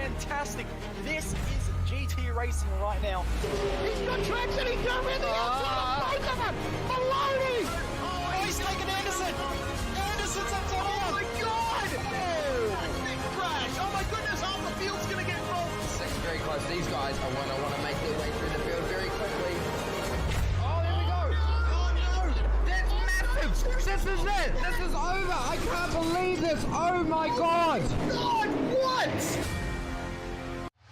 fantastic. This is GT racing right now. He's got traction, he's got everything outside of both of them! Maloney! Oh, he's taken Anderson! Anderson's up top! Oh my god! Oh. Big crash! Oh my goodness, half the field's gonna get rolled! It's very close. These guys are going to want to make their way through the field very quickly. Oh, there we go! Oh no! That's massive! This is it! This is over! I can't believe this! Oh my god! God, what?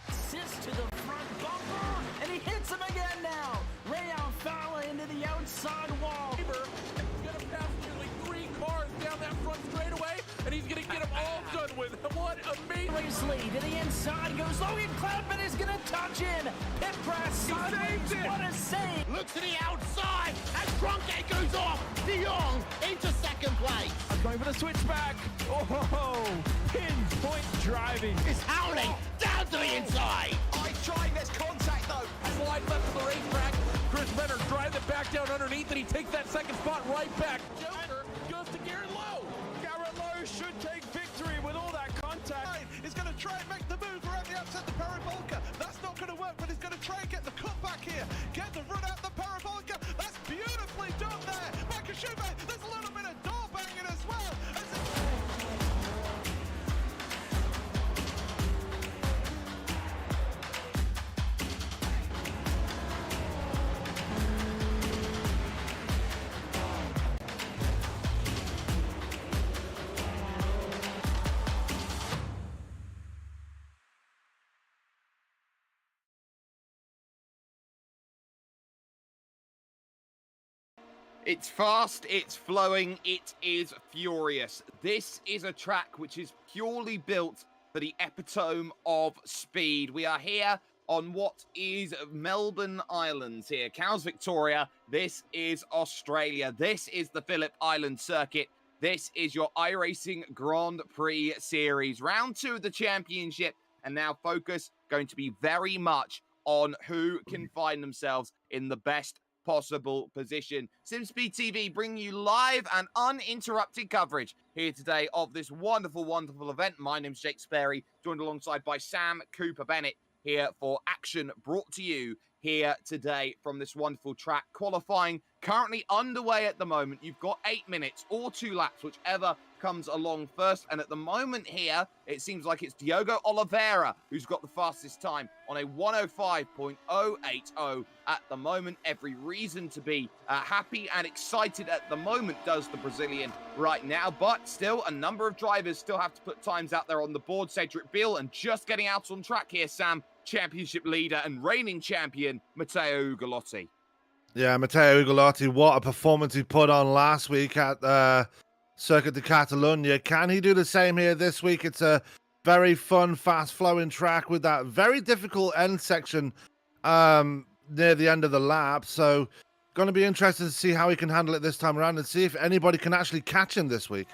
Assist to the front bumper, and he hits him again now. Rayon Fowler into the outside wall. He's gonna pass nearly 3 cars down that front straightaway, and he's gonna get them all done with. What amazing! Racely to the inside goes Logan Clapman is gonna touch in. Pit press sideways. What a save! Look to the outside as Cronkite goes off. De Jong into second place. I'm going for the switchback. Oh, pinpoint driving. Is howling down to the inside. I tried, there's contact though. Slide left of the racetrack. Chris Benner drives it back down underneath, and he takes that second spot right back. Joker goes to Garrett Lowe. Garrett Lowe should take victory with all that contact. He's going to try and make the move around the outside the parabolica. That's not going to work, but he's going to try and get the cut back here. Get the run out the parabolica. That's beautifully done there. Makashube, there's a little bit of door banging as well. It's fast, it's flowing, it is furious. This is a track which is purely built for the epitome of speed. We are here on what is Melbourne Islands here. Cows Victoria, this is Australia. This is the Phillip Island circuit. This is your iRacing Grand Prix Series. Round 2 of the championship, and now focus going to be very much on who can find themselves in the best possible position. SimSpeed TV bringing you live and uninterrupted coverage here today of this wonderful, wonderful event. My name's Jake Sperry, joined alongside by Sam Cooper Bennett here for action brought to you here today from this wonderful track. Qualifying currently underway at the moment. You've got 8 minutes or 2 laps, whichever comes along first. And at the moment here, it seems like it's Diogo Oliveira who's got the fastest time on a 105.080 at the moment. Every reason to be happy and excited at the moment does the Brazilian right now. But still, a number of drivers still have to put times out there on the board. Cedric Beal, and just getting out on track here, Sam, championship leader and reigning champion, Matteo Ugolotti. Yeah, Matteo Ugolotti, what a performance he put on last week at Circuit de Catalunya. Can he do the same here this week? It's a very fun, fast-flowing track with that very difficult end section near the end of the lap. So, going to be interesting to see how he can handle it this time around and see if anybody can actually catch him this week.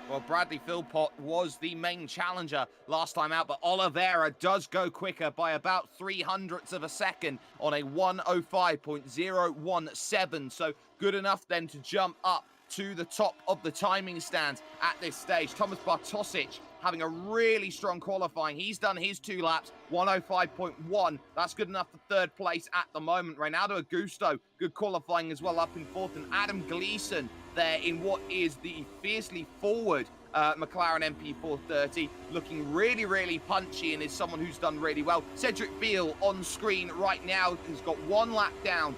Well, Bradley Philpott was the main challenger last time out, but Oliveira does go quicker by about 0.03 of a second on a 105.017. So good enough then to jump up to the top of the timing stands at this stage. Thomas Bartosic having a really strong qualifying. He's done his 2 laps, 105.1. That's good enough for 3rd place at the moment. Reynaldo Augusto, good qualifying as well, up in 4th. And Adam Gleeson there in what is the fiercely forward McLaren MP430, looking really, really punchy and is someone who's done really well. Cedric Beal on screen right now has got 1 lap down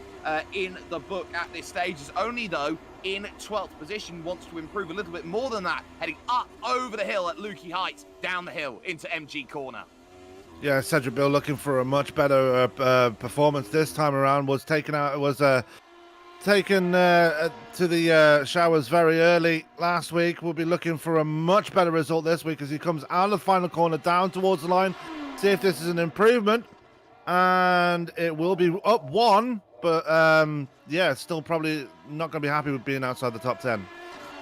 in the book at this stage. Is only, though, in 12th position, wants to improve a little bit more than that, heading up over the hill at Lukey Heights, down the hill into MG Corner. Yeah, Cedric Beal looking for a much better performance this time around. Was taken to the showers very early last week. We'll be looking for a much better result this week as he comes out of the final corner down towards the line. See if this is an improvement. And it will be up 1, but yeah, still probably not going to be happy with being outside the top 10.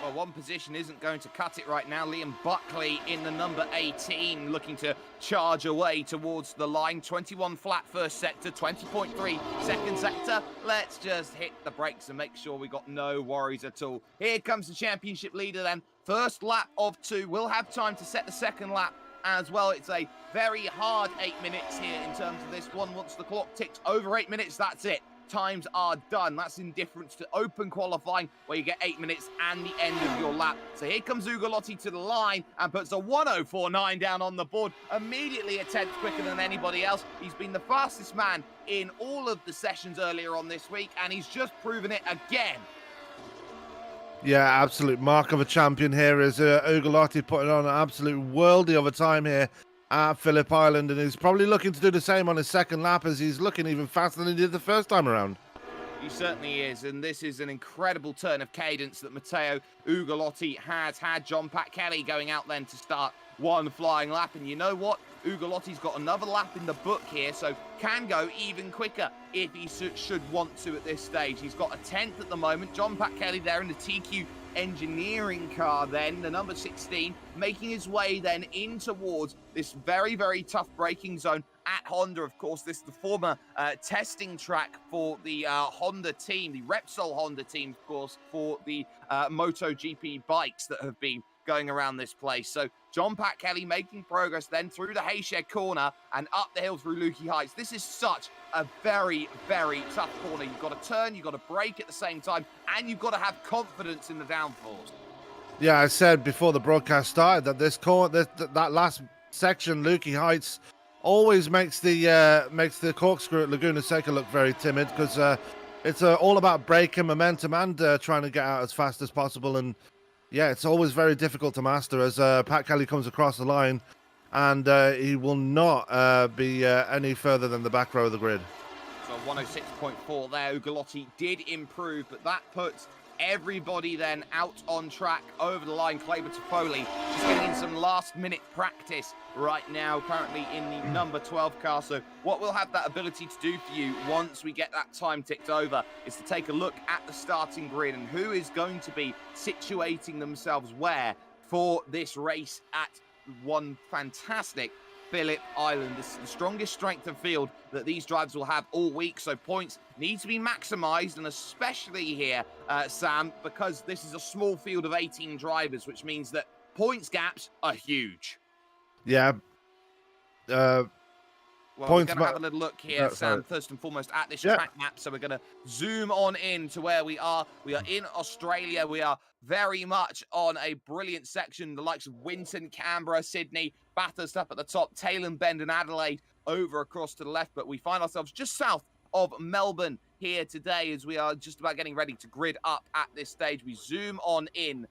Well, 1 position isn't going to cut it right now. Liam Buckley in the number 18, looking to charge away towards the line. 21 flat first sector, 20.3 second sector. Let's just hit the brakes and make sure we got no worries at all. Here comes the championship leader then. First lap of 2. We'll have time to set the second lap as well. It's a very hard 8 minutes here in terms of this one. Once the clock ticks over 8 minutes, that's it. Times are done. That's in difference to open qualifying, where you get 8 minutes and the end of your lap. So here comes Ugolotti to the line and puts a 1:04.9 down on the board. Immediately a tenth quicker than anybody else. He's been the fastest man in all of the sessions earlier on this week, and he's just proven it again. Yeah, absolute mark of a champion here is Ugolotti putting on an absolute worldie of a time here at Phillip Island, and he's probably looking to do the same on his second lap, as he's looking even faster than he did the first time around. He certainly is, and this is an incredible turn of cadence that Matteo Ugolotti has had. John Pat Kelly going out then to start one flying lap, and you know what? Ugolotti's got another lap in the book here, so can go even quicker if he should want to at this stage. He's got a 10th at the moment. John Pat Kelly there in the TQ engineering car then, the number 16, making his way then in towards this very, very tough braking zone at Honda. Of course, this is the former testing track for the Honda team, the Repsol Honda team, of course, for the MotoGP bikes that have been going around this place. So John Pat Kelly making progress then through the Hayshed corner and up the hill through Lukey Heights. This is such a very, very tough corner. You've got to turn, you've got to brake at the same time, and you've got to have confidence in the downforce. Yeah, I said before the broadcast started that this corner, that last section, Lukey Heights, always makes the corkscrew at Laguna Seca look very timid, because it's all about braking, momentum, and trying to get out as fast as possible. And yeah, it's always very difficult to master as Pat Kelly comes across the line, and he will not be any further than the back row of the grid. So 106.4 there. Ugolotti did improve, but that puts everybody then out on track over the line. Kleber Toffoli just getting in some last-minute practice right now, currently in the number 12 car. So what we'll have that ability to do for you once we get that time ticked over is to take a look at the starting grid and who is going to be situating themselves where for this race at one fantastic Phillip Island. This is the strongest strength of field that these drivers will have all week, so points need to be maximised, and especially here, Sam, because this is a small field of 18 drivers, which means that points gaps are huge. Yeah. Well, we're going to have a little look here, Sam, first and foremost at this track map. So we're going to zoom on in to where we are. We are in Australia. We are very much on a brilliant section, the likes of Winton, Canberra, Sydney, Bathurst up at the top, Tailem Bend and Adelaide over across to the left. But we find ourselves just south of Melbourne here today as we are just about getting ready to grid up at this stage. We zoom on in,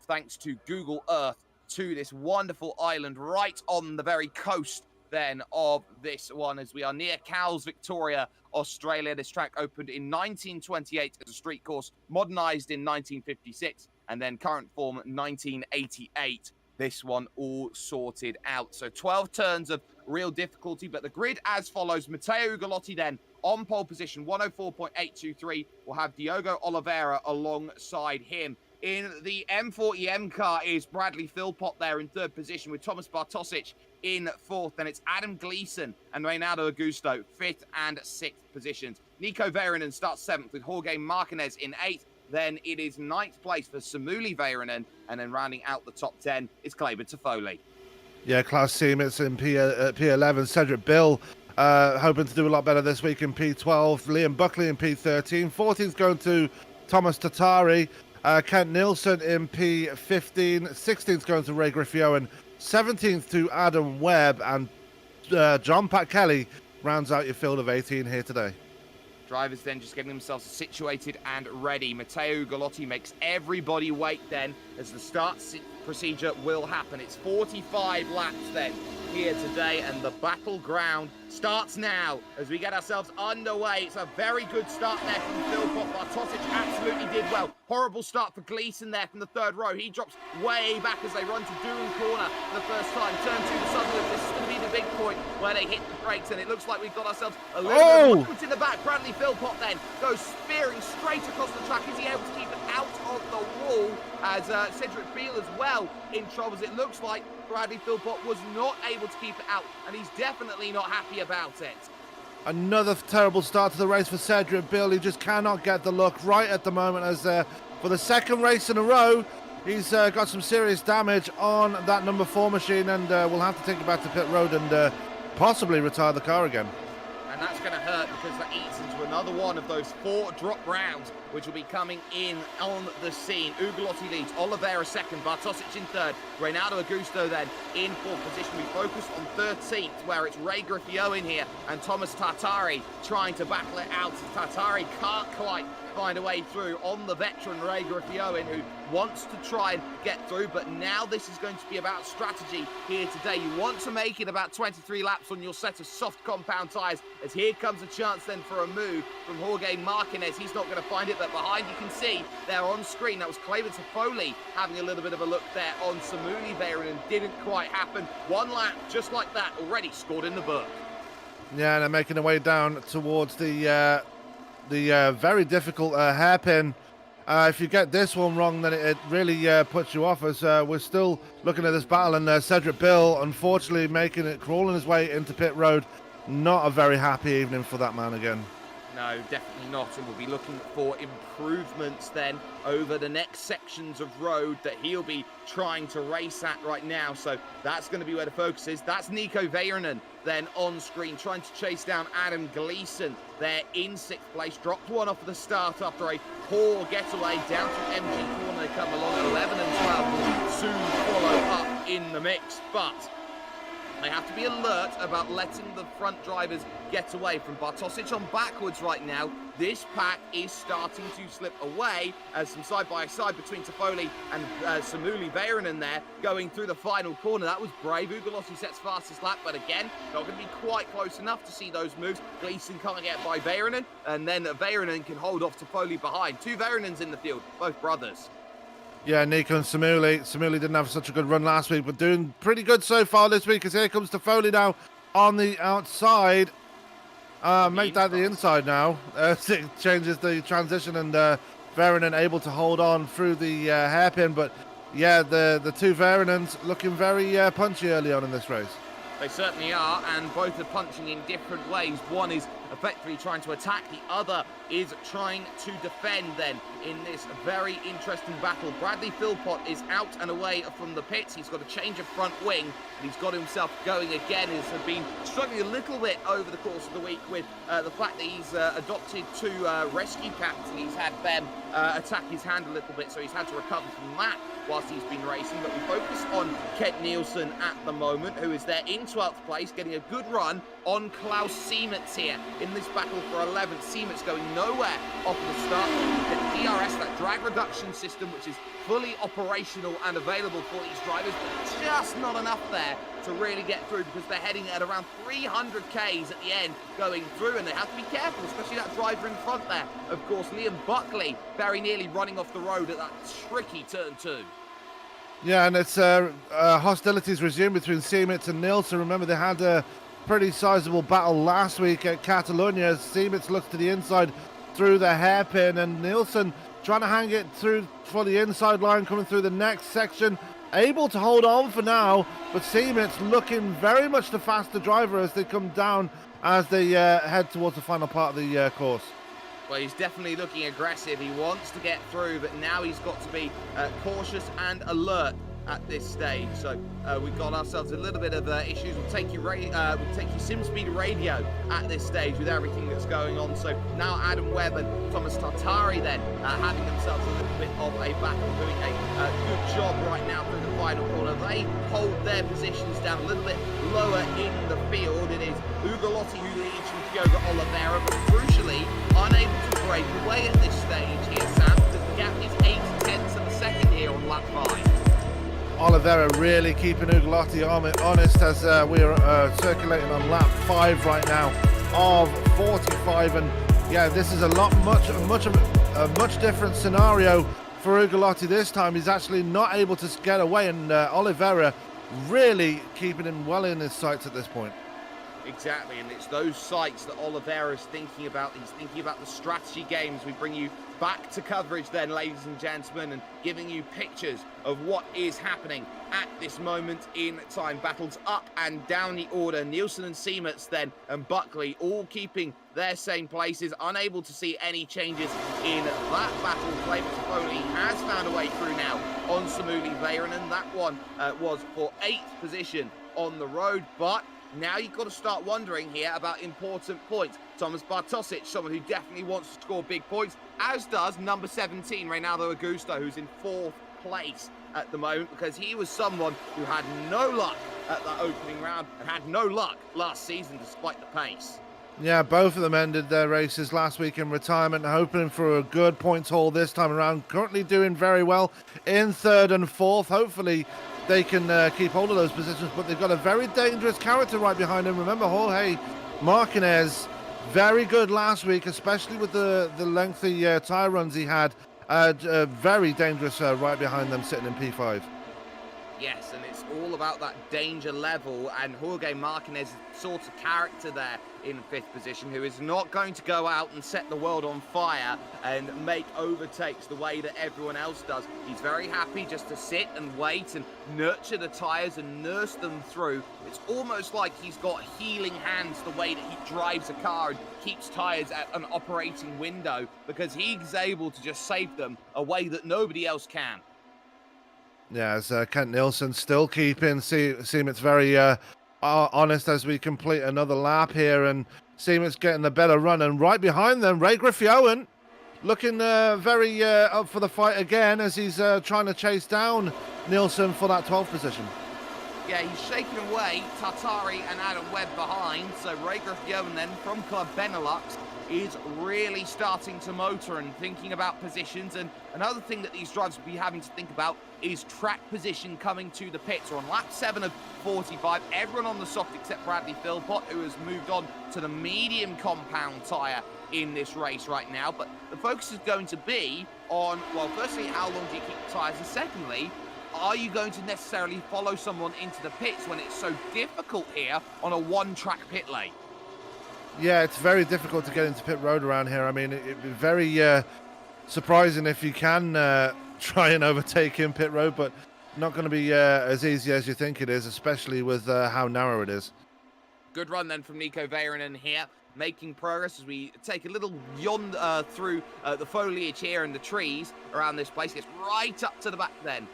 thanks to Google Earth, to this wonderful island right on the very coast then of this one, as we are near Cowes, Victoria, Australia. This track opened in 1928 as a street course, modernised in 1956, and then current form 1988. This one all sorted out. So 12 turns of real difficulty, but the grid as follows. Matteo Ugolotti then on pole position, 104.823. We'll have Diogo Oliveira alongside him. In the M40M car is Bradley Philpott there in third position, with Thomas Bartosic in fourth. Then it's Adam Gleeson and Reynaldo Augusto, fifth and sixth positions. Nico Veiranen starts seventh, with Jorge Martinez in eighth. Then it is ninth place for Samuli Veiranen, and then rounding out the top 10 is Kleber Toffoli. Yeah, Klaus Siemitz in P11, Cedric Bill hoping to do a lot better this week in P12, Liam Buckley in P13, 14th going to Thomas Tatari, Kent Nielsen in P15, 16th going to Ray Griffioen, 17th to Adam Webb, and John Pat Kelly rounds out your field of 18 here today. Drivers then just getting themselves situated and ready. Matteo Ugolotti makes everybody wait then as the start procedure will happen. It's 45 laps then here today, and the battleground starts now as we get ourselves underway. It's a very good start there from Philpott. Bartosic absolutely did well. Horrible start for Gleeson there from the third row. He drops way back as they run to Doon Corner for the first time. Turn 2 to Sutherland. This is going to be the big point where they hit the brakes, and it looks like we've got ourselves a little bit of in the back. Bradley Philpott then goes spearing straight across the track. Is he able to keep it out of the wall as Cedric Beale as well in troubles? It looks like Bradley Philpott was not able to keep it out, and he's definitely not happy about it. Another terrible start to the race for Cedric Bill. He just cannot get the look right at the moment, as for the second race in a row, He's got some serious damage on that number 4 machine, and we'll have to take it back to pit road and possibly retire the car again. And that's going to hurt because that eats into another one of those 4 drop rounds, which will be coming in on the scene. Ugolotti leads, Oliveira second, Bartosic in third, Reynaldo Augusto then in 4th position. We focus on 13th, where it's Ray Griffio in here and Thomas Tartari trying to battle it out. Tartari can't quite find a way through on the veteran Ray Griffioen, who wants to try and get through, but now this is going to be about strategy here today. You want to make it about 23 laps on your set of soft compound tyres, as here comes a chance then for a move from Jorge Martinez. He's not going to find it, but behind you can see there on screen, that was Clayton Toffoli having a little bit of a look there on Samuli Veyron, and didn't quite happen. 1 lap, just like that, already scored in the book. Yeah, and they're making their way down towards the very difficult hairpin. If you get this one wrong, then it really puts you off, as we're still looking at this battle, and Cedric Bill, unfortunately, crawling his way into pit road. Not a very happy evening for that man again. No, definitely not, and we'll be looking for improvements then over the next sections of road that he'll be trying to race at right now. So that's going to be where the focus is. That's Nico Veyronen then on screen, trying to chase down Adam Gleeson there in 6th place. Dropped one off at the start after a poor getaway down to MG corner. They come along at 11 and 12, will soon follow up in the mix, but they have to be alert about letting the front drivers get away. From Bartosic on backwards right now, this pack is starting to slip away, as some side-by-side between Toffoli and Samuli Veyronen there going through the final corner. That was brave. Ugolotti sets fastest lap, but again, not going to be quite close enough to see those moves. Gleeson can't get by Veyronen, and then Veyronen can hold off Toffoli behind. 2 Veyronens in the field, both brothers. Yeah, Nico and Samuli. Samuli didn't have such a good run last week, but doing pretty good so far this week, as here comes Toffoli now on the outside. Make that the inside now. It changes the transition, and Veyronen able to hold on through the hairpin. But yeah, the 2 Veyronens looking very punchy early on in this race. They certainly are, and both are punching in different ways. One is effectively trying to attack, the other is trying to defend then in this very interesting battle. Bradley Philpott is out and away from the pits. He's got a change of front wing, and he's got himself going again. He's been struggling a little bit over the course of the week with the fact that he's adopted 2 rescue cats, and he's had them attack his hand a little bit, so he's had to recover from that whilst he's been racing. But we focus on Kent Nielsen at the moment, who is there in 12th place, getting a good run on Klaus Siemens here in this battle for 11th. Siemens going nowhere off of the start. The DRS, that drag reduction system, which is fully operational and available for these drivers, but just not enough there to really get through, because they're heading at around 300 Ks at the end going through, and they have to be careful, especially that driver in front there. Of course, Liam Buckley very nearly running off the road at that tricky turn 2. Yeah, and it's hostilities resumed between Siemens and Nielsen. Remember, they had a pretty sizable battle last week at Catalonia. Siemens looks to the inside through the hairpin, and Nielsen trying to hang it through for the inside line, coming through the next section. Able to hold on for now, but Siemens looking very much the faster driver as they come down, as they head towards the final part of the course. Well, he's definitely looking aggressive. He wants to get through, but now he's got to be cautious and alert at this stage. So we've got ourselves a little bit of issues. We'll take you SimSpeed radio at this stage with everything that's going on. So now Adam Webb and Thomas Tartari then having themselves a little bit of a battle, doing a good job right now through the final corner. They hold their positions down a little bit lower in the field. It is Ugolotti who leads from Kyogo Oliveira, but crucially unable to break away at this stage here, Sam, because the gap is 8 tenths of a second here on lap 5. Oliveira really keeping Ugolotti honest, as we're circulating on lap 5 right now of 45, and yeah, this is a much different scenario for Ugolotti this time. He's actually not able to get away, and Oliveira really keeping him well in his sights at this point. Exactly, and it's those sights that Oliveira's thinking about. He's thinking about the strategy games. We bring you back to coverage then, ladies and gentlemen, and giving you pictures of what is happening at this moment in time. Battles up and down the order. Nielsen and Siemens then, and Buckley all keeping their same places, unable to see any changes in that battle. Flavor Foley has found a way through now on Samuli Väyrynen. That one was for 8th position on the road, but now you've got to start wondering here about important points. Thomas Bartosic, someone who definitely wants to score big points, as does number 17, Reynaldo Augusto, who's in 4th place at the moment, because he was someone who had no luck at that opening round and had no luck last season despite the pace. Yeah, both of them ended their races last week in retirement, hoping for a good points haul this time around. Currently doing very well in 3rd and 4th. Hopefully they can keep hold of those positions, but they've got a very dangerous character right behind them. Remember, Jorge Martinez, very good last week, especially with the lengthy tyre runs he had. Very dangerous right behind them, sitting in P5. Yes, and it's all about that danger level, and Jorge Martinez is the sort of character there in 5th position who is not going to go out and set the world on fire and make overtakes the way that everyone else does. He's very happy just to sit and wait and nurture the tyres and nurse them through. It's almost like he's got healing hands the way that he drives a car and keeps tyres at an operating window, because he's able to just save them a way that nobody else can. Yeah, as Kent Nielsen still keeping Siemens very honest as we complete another lap here, and Siemens getting the better run, and right behind them, Ray Griffioen looking very up for the fight again as he's trying to chase down Nielsen for that 12th position. Yeah, he's shaking away Tartari and Adam Webb behind, so Ray Griffioen then from Club Benelux is really starting to motor and thinking about positions. And another thing that these drivers will be having to think about is track position coming to the pits. So on lap 7 of 45, everyone on the soft except Bradley Philpott, who has moved on to the medium compound tyre in this race right now. But the focus is going to be on, well, firstly, how long do you keep the tyres? And secondly, are you going to necessarily follow someone into the pits when it's so difficult here on a one-track pit lane? Yeah, it's very difficult to get into pit road around here. I mean, it'd be very surprising if you can try and overtake him pit road, but not going to be as easy as you think it is, especially with how narrow it is. Good run then from Nico Väyrynen here, making progress as we take a little yawn through the foliage here and the trees around this place. Gets right up to the back then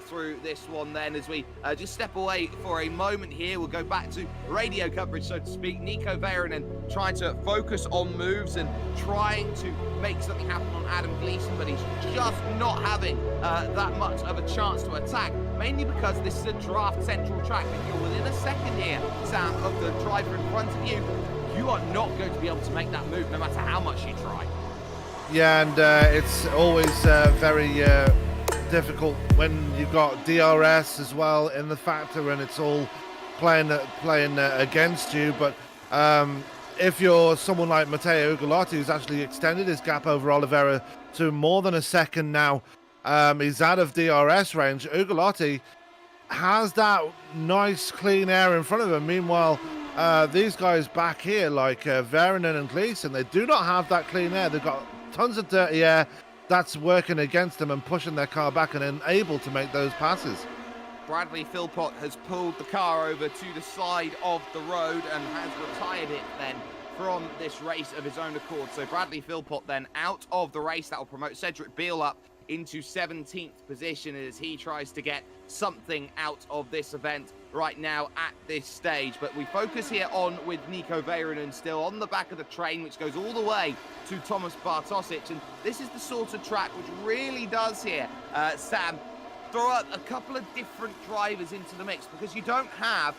through this one then as we just step away for a moment here. We'll go back to radio coverage, so to speak. Nico Väyrynen trying to focus on moves and trying to make something happen on Adam Gleeson, but he's just not having that much of a chance to attack, mainly because this is a draft central track and you're within a second here, Sam, of the driver in front of you. You are not going to be able to make that move no matter how much you try. Yeah, and it's always very difficult when you've got DRS as well in the factor and it's all playing against you. But if you're someone like Matteo Ugolotti, who's actually extended his gap over Oliveira to more than a second now, he's out of DRS range. Ugolotti has that nice clean air in front of him. Meanwhile, these guys back here, like Väyrynen and Gleeson, they do not have that clean air. They've got tons of dirty air that's working against them and pushing their car back and unable to make those passes. Bradley Philpott has pulled the car over to the side of the road and has retired it then from this race of his own accord. So Bradley Philpott then out of the race. That will promote Cedric Beale up into 17th position as he tries to get something out of this event right now at this stage. But we focus here on with Nico Väyrynen still on the back of the train, which goes all the way to Thomas Bartosic. And this is the sort of track which really does here, Sam, throw out a couple of different drivers into the mix, because you don't have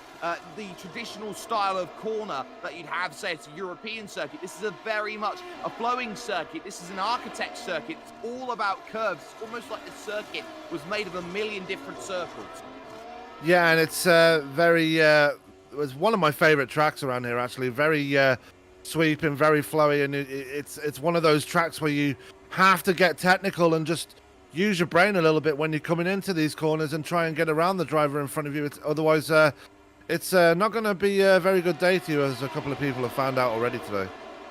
the traditional style of corner that you'd have, say, it's a European circuit. This is a very much a flowing circuit. This is an architect circuit. It's all about curves. It's almost like the circuit was made of a million different circles. Yeah, and it's it was one of my favorite tracks around here, actually. Very sweeping, very flowy, and it's one of those tracks where you have to get technical and just use your brain a little bit when you're coming into these corners and try and get around the driver in front of you. Otherwise, it's not going to be a very good day to you, as a couple of people have found out already today.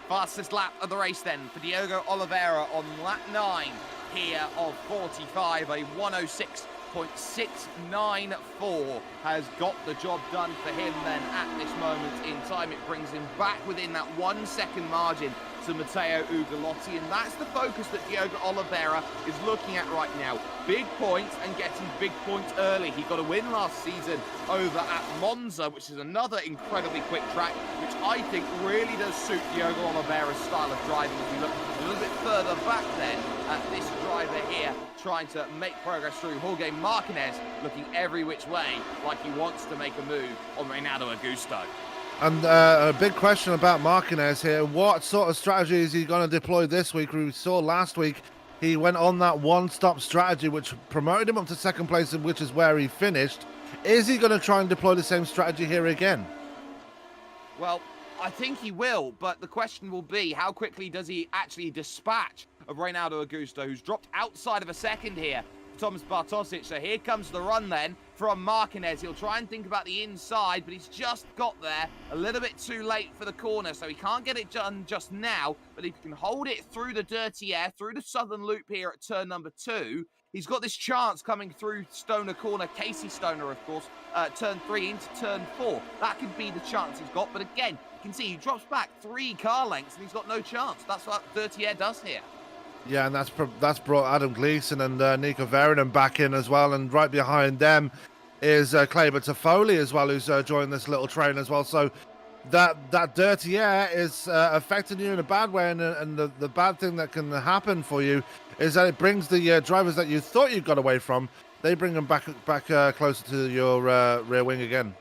Fastest lap of the race then for Diogo Oliveira on lap 9 here of 45, a 106.694 has got the job done for him then at this moment in time. It brings him back within that 1 second margin to Matteo Ugolotti, and that's the focus that Diogo Oliveira is looking at right now. Big points and getting big points early. He got a win last season over at Monza, which is another incredibly quick track, which I think really does suit Diogo Oliveira's style of driving. If we look a little bit further back then at this driver here, trying to make progress through. Jorge Martinez looking every which way like he wants to make a move on Renato Augusto. And a big question about Martinez here. What sort of strategy is he going to deploy this week? We saw last week he went on that one-stop strategy, which promoted him up to second place, which is where he finished. Is he going to try and deploy the same strategy here again? Well, I think he will, but the question will be, how quickly does he actually dispatch of Renato Augusto, who's dropped outside of a second here? Thomas Bartosic. So here comes the run then from Martinez. He'll try and think about the inside, but he's just got there a little bit too late for the corner, so he can't get it done just now. But if he can hold it through the dirty air, through the southern loop here at turn number 2, he's got this chance coming through Stoner corner, Casey Stoner, of course, turn 3 into turn 4. That could be the chance he's got, but again, you can see he drops back 3 car lengths and he's got no chance. That's what dirty air does here. Yeah, and that's brought Adam Gleeson and Nico Verinen back in as well, and right behind them is Kleber Toffoli as well, who's joined this little train as well. So that dirty air is affecting you in a bad way, and the bad thing that can happen for you is that it brings the drivers that you thought you got away from, they bring them back closer to your rear wing again.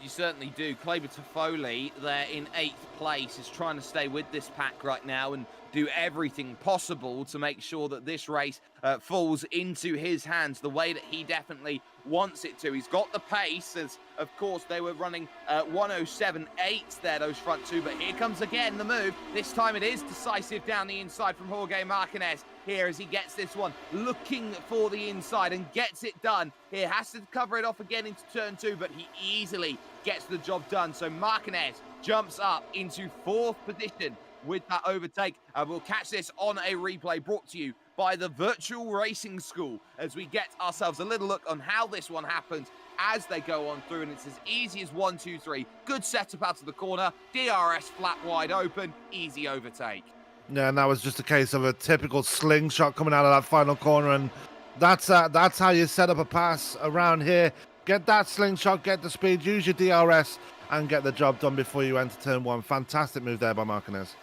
You certainly do. Kleber Toffoli there in 8th place is trying to stay with this pack right now and do everything possible to make sure that this race falls into his hands the way that he definitely wants it to. He's got the pace, as of course they were running 107.8 there, those front two, but here comes again the move. This time it is decisive down the inside from Jorge Martinez here as he gets this one, looking for the inside and gets it done. Here has to cover it off again into turn 2, but he easily gets the job done. So Martinez jumps up into 4th position with that overtake. We'll catch this on a replay brought to you by the Virtual Racing School as we get ourselves a little look on how this one happens as they go on through, and it's as easy as 1, 2, 3. Good setup out of the corner, DRS flat wide open, easy overtake. Yeah, and that was just a case of a typical slingshot coming out of that final corner, and that's how you set up a pass around here. Get that slingshot, get the speed, use your DRS, and get the job done before you enter turn 1. Fantastic move there by Martinez.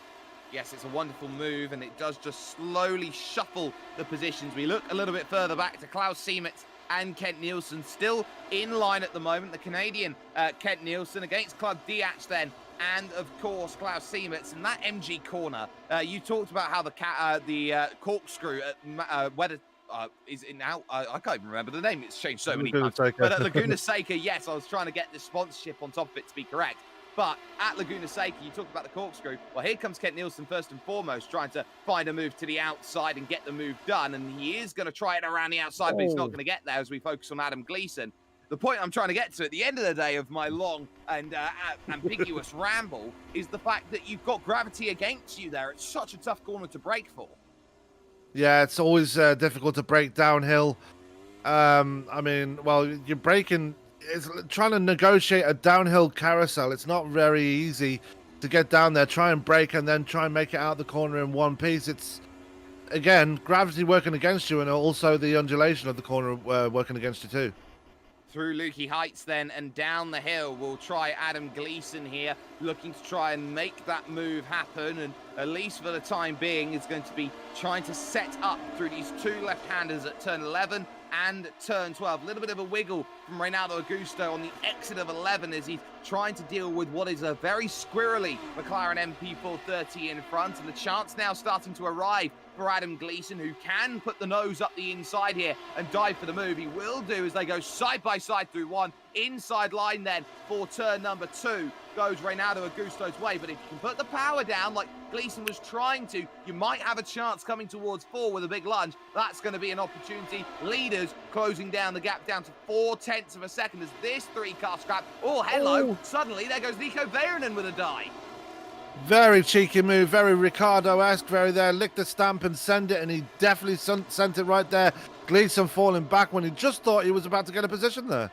Yes, it's a wonderful move, and it does just slowly shuffle the positions. We look a little bit further back to Klaus Siemetz and Kent Nielsen, still in line at the moment. The Canadian Kent Nielsen against Claude Diach then, and of course Klaus Siemetz. And that MG corner, you talked about how the corkscrew at whether is it now? I can't even remember the name. It's changed so many times. But at Laguna Seca, yes, I was trying to get the sponsorship on top of it to be correct. But at Laguna Seca, you talked about the corkscrew. Well, here comes Kent Nielsen first and foremost, trying to find a move to the outside and get the move done. And he is going to try it around the outside, but he's not going to get there as we focus on Adam Gleeson. The point I'm trying to get to at the end of the day of my long and ambiguous ramble is the fact that you've got gravity against you there. It's such a tough corner to brake for. Yeah, it's always difficult to break downhill. I mean, well, you're braking. It's trying to negotiate a downhill carousel. It's not very easy to get down there, try and brake, and then try and make it out the corner in one piece. It's, again, gravity working against you, and also the undulation of the corner working against you too. Through Lukey Heights then and down the hill, we'll try Adam Gleeson here, looking to try and make that move happen, and at least for the time being is going to be trying to set up through these 2 left-handers at turn 11 and turn 12. A little bit of a wiggle from Renato Augusto on the exit of 11 as he's trying to deal with what is a very squirrely McLaren MP430 in front, and the chance now starting to arrive for Adam Gleeson, who can put the nose up the inside here and dive for the move. He will do as they go side by side through one. Inside line then for turn number 2 goes Reynaldo Augusto's way. But if you can put the power down like Gleeson was trying to, you might have a chance coming towards 4 with a big lunge. That's going to be an opportunity. Leaders closing down the gap down to 0.4 of a second as this 3-car scrap. Oh, hello. Oh. Suddenly there goes Nico Veronen with a dive. Very cheeky move, very Ricardo-esque, very there. Lick the stamp and send it, and he definitely sent it right there. Gleeson falling back when he just thought he was about to get a position there.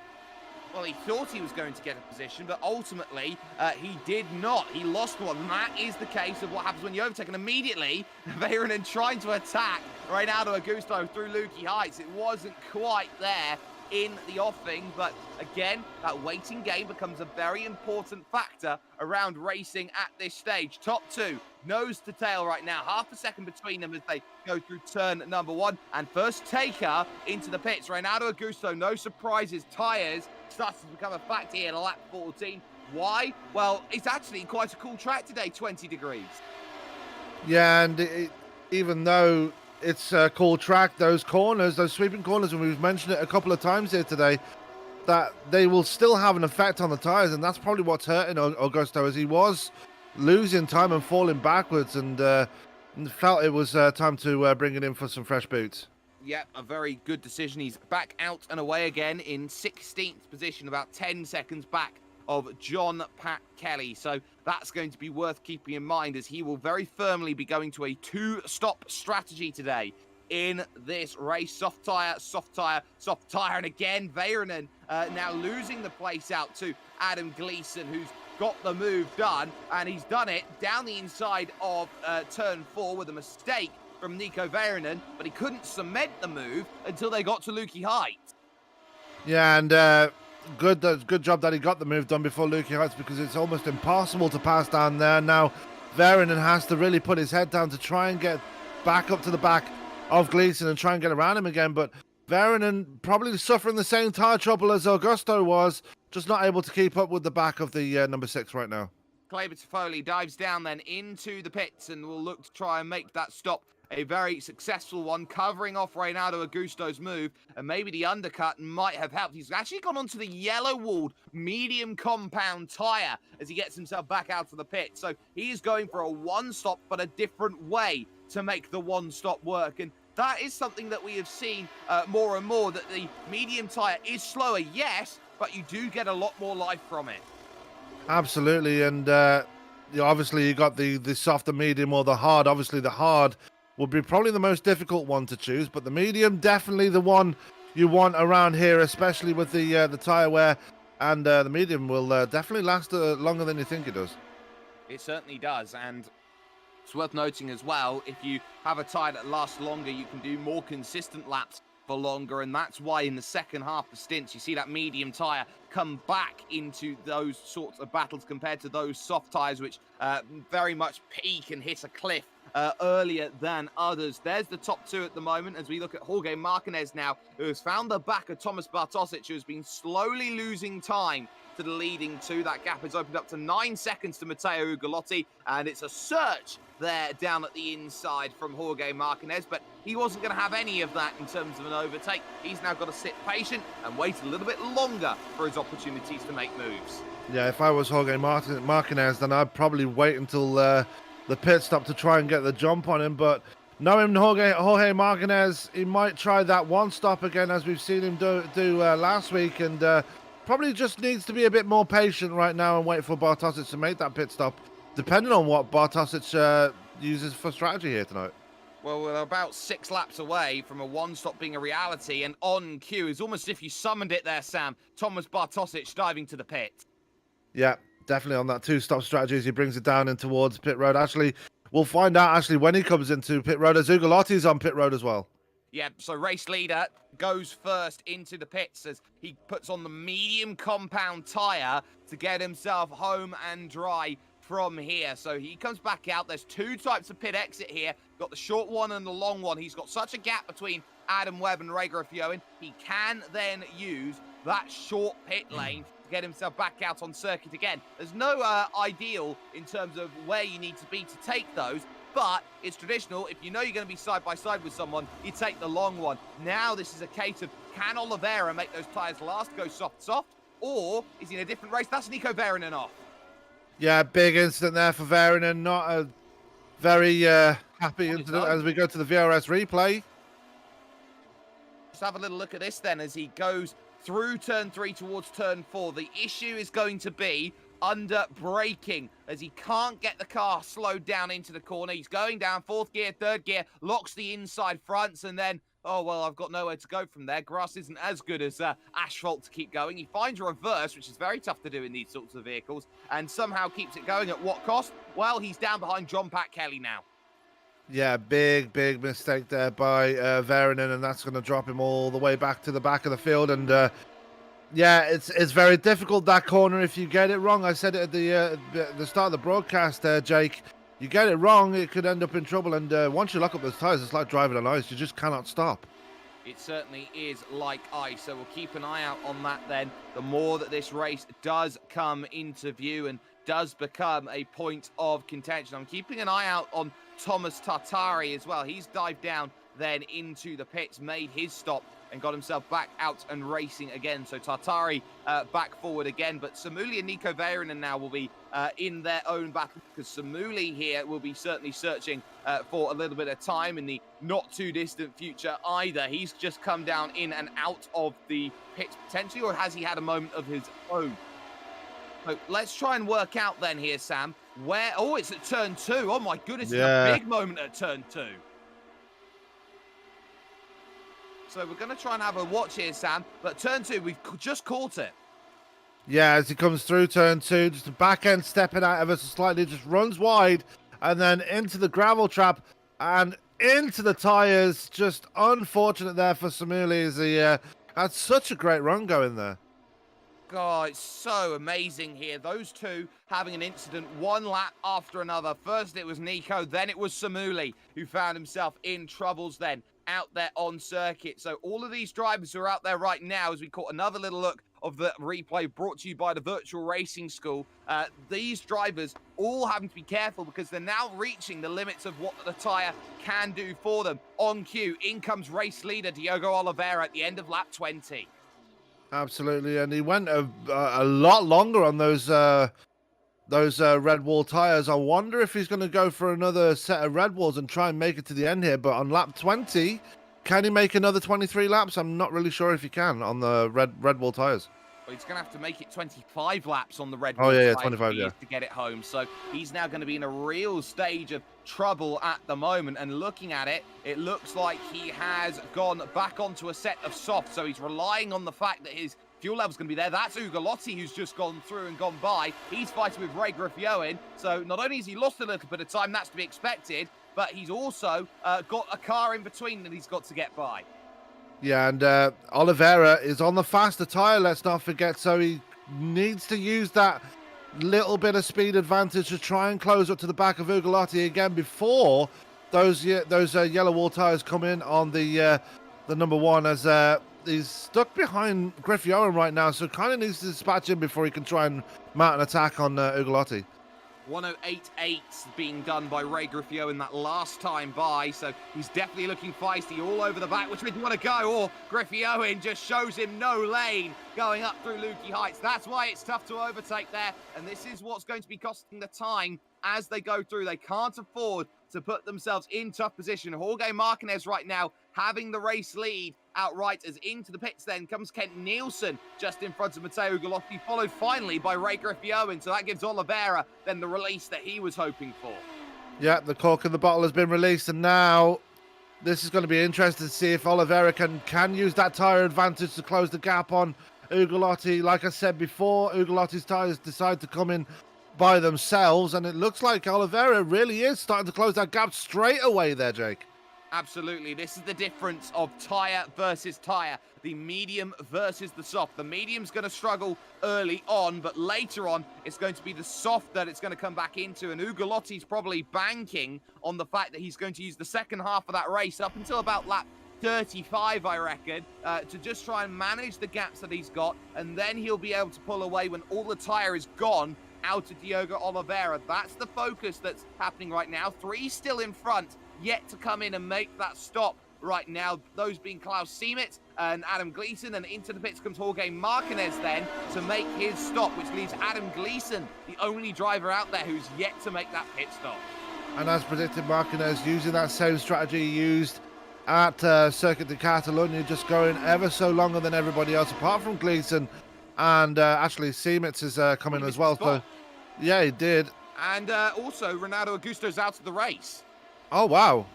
Well, he thought he was going to get a position, but ultimately he did not. He lost one, and that is the case of what happens when you overtake. And immediately, Veronen trying to attack Reynaldo Augusto through Lukey Heights. It wasn't quite there in the offing, but again, that waiting game becomes a very important factor around racing at this stage. Top 2, nose to tail right now, half a second between them as they go through turn number 1. And first taker into the pits, Reynaldo Augusto, no surprises, tyres starts to become a factor here in lap 14. Why? Well, it's actually quite a cool track today, 20 degrees. Yeah, and even though it's a cool track, those corners, those sweeping corners, and we've mentioned it a couple of times here today, that they will still have an effect on the tyres, and that's probably what's hurting Augusto, as he was losing time and falling backwards, and felt it was time to bring it in for some fresh boots. Yep, a very good decision. He's back out and away again in 16th position, about 10 seconds back of John Pat Kelly. So that's going to be worth keeping in mind, as he will very firmly be going to a 2-stop strategy today in this race. Soft tyre, soft tyre, soft tyre. And again, Veronen now losing the place out to Adam Gleeson, who's got the move done. And he's done it down the inside of turn 4 with a mistake from Nico Veronen, but he couldn't cement the move until they got to Lukey Heights. Yeah, and good job that he got the move done before Lukey Heights, because it's almost impossible to pass down there. Now, Veronen has to really put his head down to try and get back up to the back of Gleeson and try and get around him again, but Veronen probably suffering the same tyre trouble as Augusto was, just not able to keep up with the back of the number 6 right now. Kleber Toffoli dives down then into the pits and will look to try and make that stop a very successful one, covering off Reynaldo Augusto's move, and maybe the undercut might have helped. He's actually gone onto the yellow-walled medium compound tyre as he gets himself back out of the pit. So he is going for a one-stop, but a different way to make the one-stop work. And that is something that we have seen more and more, that the medium tyre is slower, yes, but you do get a lot more life from it. Absolutely, and obviously you got the soft, the medium, or the hard. Obviously the hard would be probably the most difficult one to choose, but the medium, definitely the one you want around here, especially with the tyre wear, and the medium will definitely last longer than you think it does. It certainly does, and it's worth noting as well, if you have a tyre that lasts longer, you can do more consistent laps for longer, and that's why in the second half of stints you see that medium tyre come back into those sorts of battles compared to those soft tyres, which very much peak and hit a cliff earlier than others. There's the top 2 at the moment as we look at Jorge Martinez now, who has found the back of Thomas Bartosic, who has been slowly losing time to the leading 2. That gap has opened up to 9 seconds to Matteo Ugolotti, and it's a search there down at the inside from Jorge Martinez, but he wasn't going to have any of that in terms of an overtake. He's now got to sit patient and wait a little bit longer for his opportunities to make moves. Yeah, if I was Jorge Martinez, then I'd probably wait until the pit stop to try and get the jump on him, but knowing Jorge Martinez, he might try that one stop again, as we've seen him do last week, and probably just needs to be a bit more patient right now and wait for Bartosic to make that pit stop, depending on what Bartosic uses for strategy here tonight. Well, we're about 6 laps away from a one-stop being a reality, and on cue, it's almost as if you summoned it there, Sam. Thomas Bartosic diving to the pit. Yeah, definitely on that 2-stop strategy as he brings it down in towards pit road. Actually, we'll find out actually when he comes into pit road, as Ugolotti's on pit road as well. Yeah, so race leader goes first into the pits as he puts on the medium compound tyre to get himself home and dry from here. So he comes back out. There's 2 types of pit exit here. Got the short one and the long one. He's got such a gap between Adam Webb and Ray Griffioen. He can then use that short pit lane to get himself back out on circuit again. There's no ideal in terms of where you need to be to take those, but it's traditional. If you know you're going to be side by side with someone, you take the long one. Now this is a case of, can Oliveira make those tyres last, go soft, or is he in a different race? That's Nico Verinen off. Yeah, big incident there for Verinen. Not a very happy incident as we go to the VRS replay. Let's have a little look at this then as he goes through turn 3 towards turn 4. The issue is going to be under braking as he can't get the car slowed down into the corner. He's going down 4th gear, 3rd gear, locks the inside fronts, and then, oh, well, I've got nowhere to go from there. Grass isn't as good as asphalt to keep going. He finds a reverse, which is very tough to do in these sorts of vehicles, and somehow keeps it going at what cost? Well, he's down behind John Pat Kelly now. Yeah, big mistake there by Verinen, and that's going to drop him all the way back to the back of the field. And yeah, it's very difficult, that corner, if you get it wrong. I said it at the start of the broadcast, Jake. You get it wrong, it could end up in trouble. And once you lock up those tires, it's like driving on ice. You just cannot stop. It certainly is like ice, so we'll keep an eye out on that then. The more that this race does come into view and does become a point of contention. I'm keeping an eye out on Thomas Tartari as well. He's dived down then into the pits, made his stop, and got himself back out and racing again. So Tartari back forward again, but Samuli and Nico Verinen now will be in their own battle, because Samuli here will be certainly searching for a little bit of time in the not too distant future either. He's just come down in and out of the pits potentially, or has he had a moment of his own? So let's try and work out then here, Sam, where, oh, it's at turn 2. Oh my goodness, it's a big moment at turn 2. So we're going to try and have a watch here, Sam, but turn 2, we've just caught it. Yeah, as he comes through turn 2, just a back end stepping out ever so slightly, just runs wide, and then into the gravel trap, and into the tyres. Just unfortunate there for Samuli as he had such a great run going there. God, it's so amazing here. Those two having an incident one lap after another. First it was Nico, then it was Samuli who found himself in troubles then out there on circuit. So all of these drivers who are out there right now, as we caught another little look of the replay brought to you by the Virtual Racing School, these drivers all having to be careful because they're now reaching the limits of what the tyre can do for them. On cue, in comes race leader Diogo Oliveira at the end of lap 20. Absolutely, and he went a lot longer on those red wall tires. I wonder if he's going to go for another set of red walls and try and make it to the end here. But on lap 20, can he make another 23 laps? I'm not really sure if he can on the red wall tires. Well, he's going to have to make it 25 laps on the red wall. Oh yeah, 25, yeah, to get it home. So he's now going to be in a real stage of trouble at the moment. And looking at it, it looks like he has gone back onto a set of soft. So he's relying on the fact that his fuel level's going to be there. That's Ugolotti who's just gone through and gone by. He's fighting with Ray Griffioen. So not only has he lost a little bit of time, that's to be expected, but he's also got a car in between that he's got to get by. Yeah, and Oliveira is on the faster tyre, let's not forget, so he needs to use that little bit of speed advantage to try and close up to the back of Ugolotti again before those yellow wall tyres come in on the number 1, as he's stuck behind Griffioen right now, so kind of needs to dispatch him before he can try and mount an attack on Ugolotti. 108.8 being done by Ray Griffioen that last time by, so he's definitely looking feisty all over the back. Which way do you want to go? Or Griffioen just shows him no lane going up through Lukey Heights. That's why it's tough to overtake there, and this is what's going to be costing the time as they go through. They can't afford to put themselves in tough position. Jorge Martinez right now having the race lead outright, as into the pits then comes Kent Nielsen just in front of Matteo Ugolotti, followed finally by Ray Griffioen. So that gives Oliveira then the release that he was hoping for. Yeah, the cork in the bottle has been released, and now this is going to be interesting to see if Oliveira can use that tyre advantage to close the gap on Ugolotti. Like I said before, Ugolotti's tyres decide to come in by themselves, and it looks like Oliveira really is starting to close that gap straight away there, Jake. Absolutely. This is the difference of tyre versus tyre. The medium versus the soft. The medium's going to struggle early on, but later on, it's going to be the soft that it's going to come back into. And Ugolotti's probably banking on the fact that he's going to use the second half of that race up until about lap 35, I reckon, to just try and manage the gaps that he's got. And then he'll be able to pull away when all the tyre is gone out of Diogo Oliveira. That's the focus that's happening right now. 3 still in front, yet to come in and make that stop right now. Those being Klaus Siemetz and Adam Gleeson, and into the pits comes Jorge Martinez then to make his stop, which leaves Adam Gleeson, the only driver out there who's yet to make that pit stop. And as predicted, Martinez using that same strategy used at Circuit de Catalunya, just going ever so longer than everybody else, apart from Gleeson. And actually, Siemetz is coming as well. So, yeah, he did. And also, Ronaldo Augusto's out of the race. Oh, wow.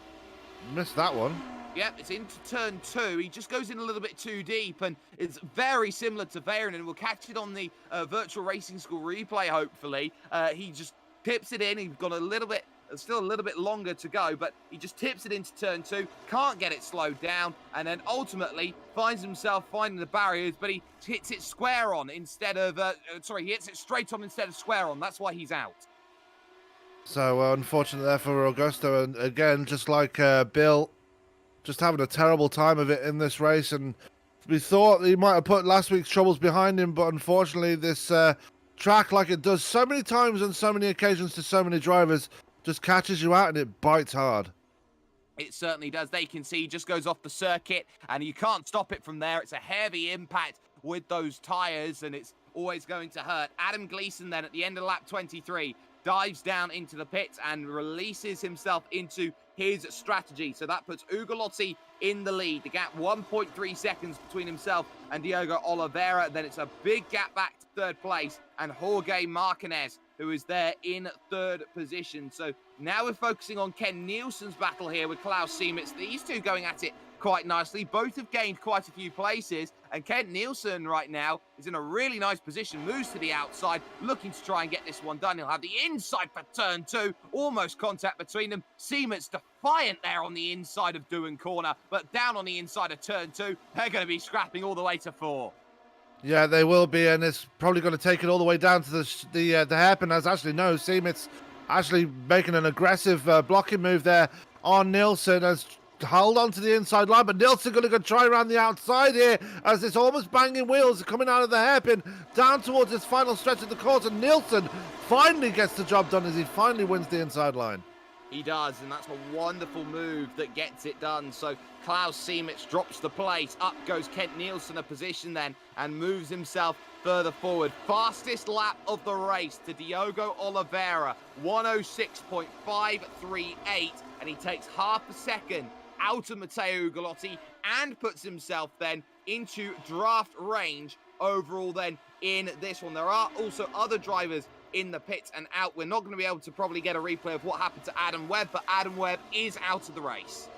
Missed that one. Yep, it's into turn 2. He just goes in a little bit too deep, and it's very similar to Veyron, and we'll catch it on the Virtual Racing School replay, hopefully. He just tips it in. He's got still a little bit longer to go, but he just tips it into turn 2, can't get it slowed down, and then ultimately finds himself finding the barriers, but he hits it square on instead of, he hits it straight on instead of square on. That's why he's out. So unfortunate there for Augusto, and again, just like Bill, just having a terrible time of it in this race, and we thought he might have put last week's troubles behind him, but unfortunately this track, like it does so many times on so many occasions to so many drivers, just catches you out and it bites hard. It certainly does. They can see he just goes off the circuit, and you can't stop it from there. It's a heavy impact with those tyres, and it's always going to hurt. Adam Gleeson then at the end of lap 23 dives down into the pits and releases himself into his strategy. So that puts Ugolotti in the lead. The gap 1.3 seconds between himself and Diogo Oliveira. Then it's a big gap back to third place, and Jorge Martinez, who is there in third position. So now we're focusing on Ken Nielsen's battle here with Klaus Siemetz. These two going at it quite nicely. Both have gained quite a few places, and Kent Nielsen right now is in a really nice position, moves to the outside, looking to try and get this one done. He'll have the inside for turn 2, almost contact between them. Siemetz defiant there on the inside of Doohan corner, but down on the inside of turn 2, they're going to be scrapping all the way to 4. Yeah, they will be, and it's probably going to take it all the way down to the hairpin. As actually no, Siemetz actually making an aggressive blocking move there on Nielsen, as hold on to the inside line, but Nielsen going to go try around the outside here as it's almost banging wheels coming out of the hairpin down towards this final stretch of the course, and Nielsen finally gets the job done as he finally wins the inside line. He does, and that's a wonderful move that gets it done. So Klaus Siemetz drops the place. Up goes Kent Nielsen a position then and moves himself further forward. Fastest lap of the race to Diogo Oliveira, 106.538, and he takes half a second out of Matteo Ugolotti and puts himself then into draft range overall then in this one. There are also other drivers in the pits and out. We're not going to be able to probably get a replay of what happened to Adam Webb, but Adam Webb is out of the race.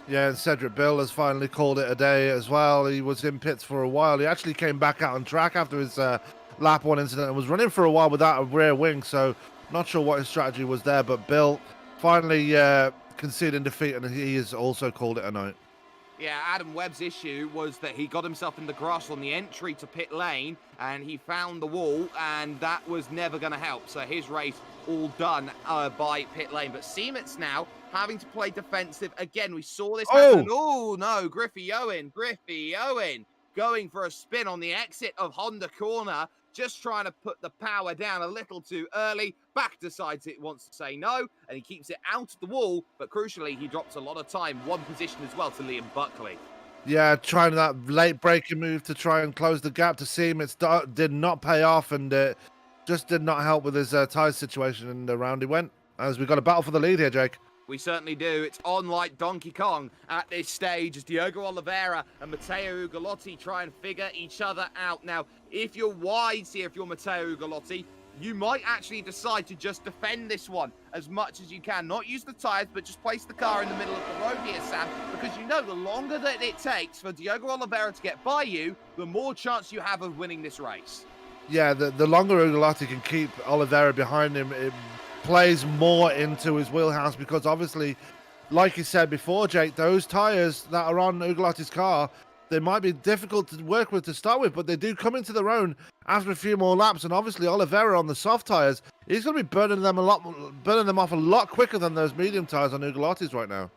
Yeah, and Cedric Bill has finally called it a day as well. He was in pits for a while. He actually came back out on track after his lap 1 incident and was running for a while without a rear wing, so not sure what his strategy was there, but Bill finally conceding defeat, and he has also called it a night. Yeah, Adam Webb's issue was that he got himself in the grass on the entry to pit lane, and he found the wall, and that was never going to help. So his race all done by pit lane. But Siemetz now having to play defensive again. We saw this happen. Oh no, Griffey Owen going for a spin on the exit of Honda corner, just trying to put the power down a little too early. Back decides it wants to say no, and he keeps it out of the wall, but crucially, he drops a lot of time. 1 position as well to Liam Buckley. Yeah, trying that late breaking move to try and close the gap to Siemetz did not pay off, and just did not help with his tyres situation, and around he went, as we got a battle for the lead here, Jake. We certainly do. It's on like Donkey Kong at this stage as Diogo Oliveira and Matteo Ugolotti try and figure each other out. Now, if you're wise here, if you're Matteo Ugolotti, you might actually decide to just defend this one as much as you can. Not use the tyres, but just place the car in the middle of the road here, Sam, because you know the longer that it takes for Diogo Oliveira to get by you, the more chance you have of winning this race. Yeah, the longer Ugolotti can keep Oliveira behind him, it plays more into his wheelhouse, because obviously, like you said before, Jake, those tyres that are on Ugolotti's car, they might be difficult to work with to start with, but they do come into their own after a few more laps. And obviously, Oliveira on the soft tyres, he's going to be burning them off a lot quicker than those medium tyres on Ugolotti's right now.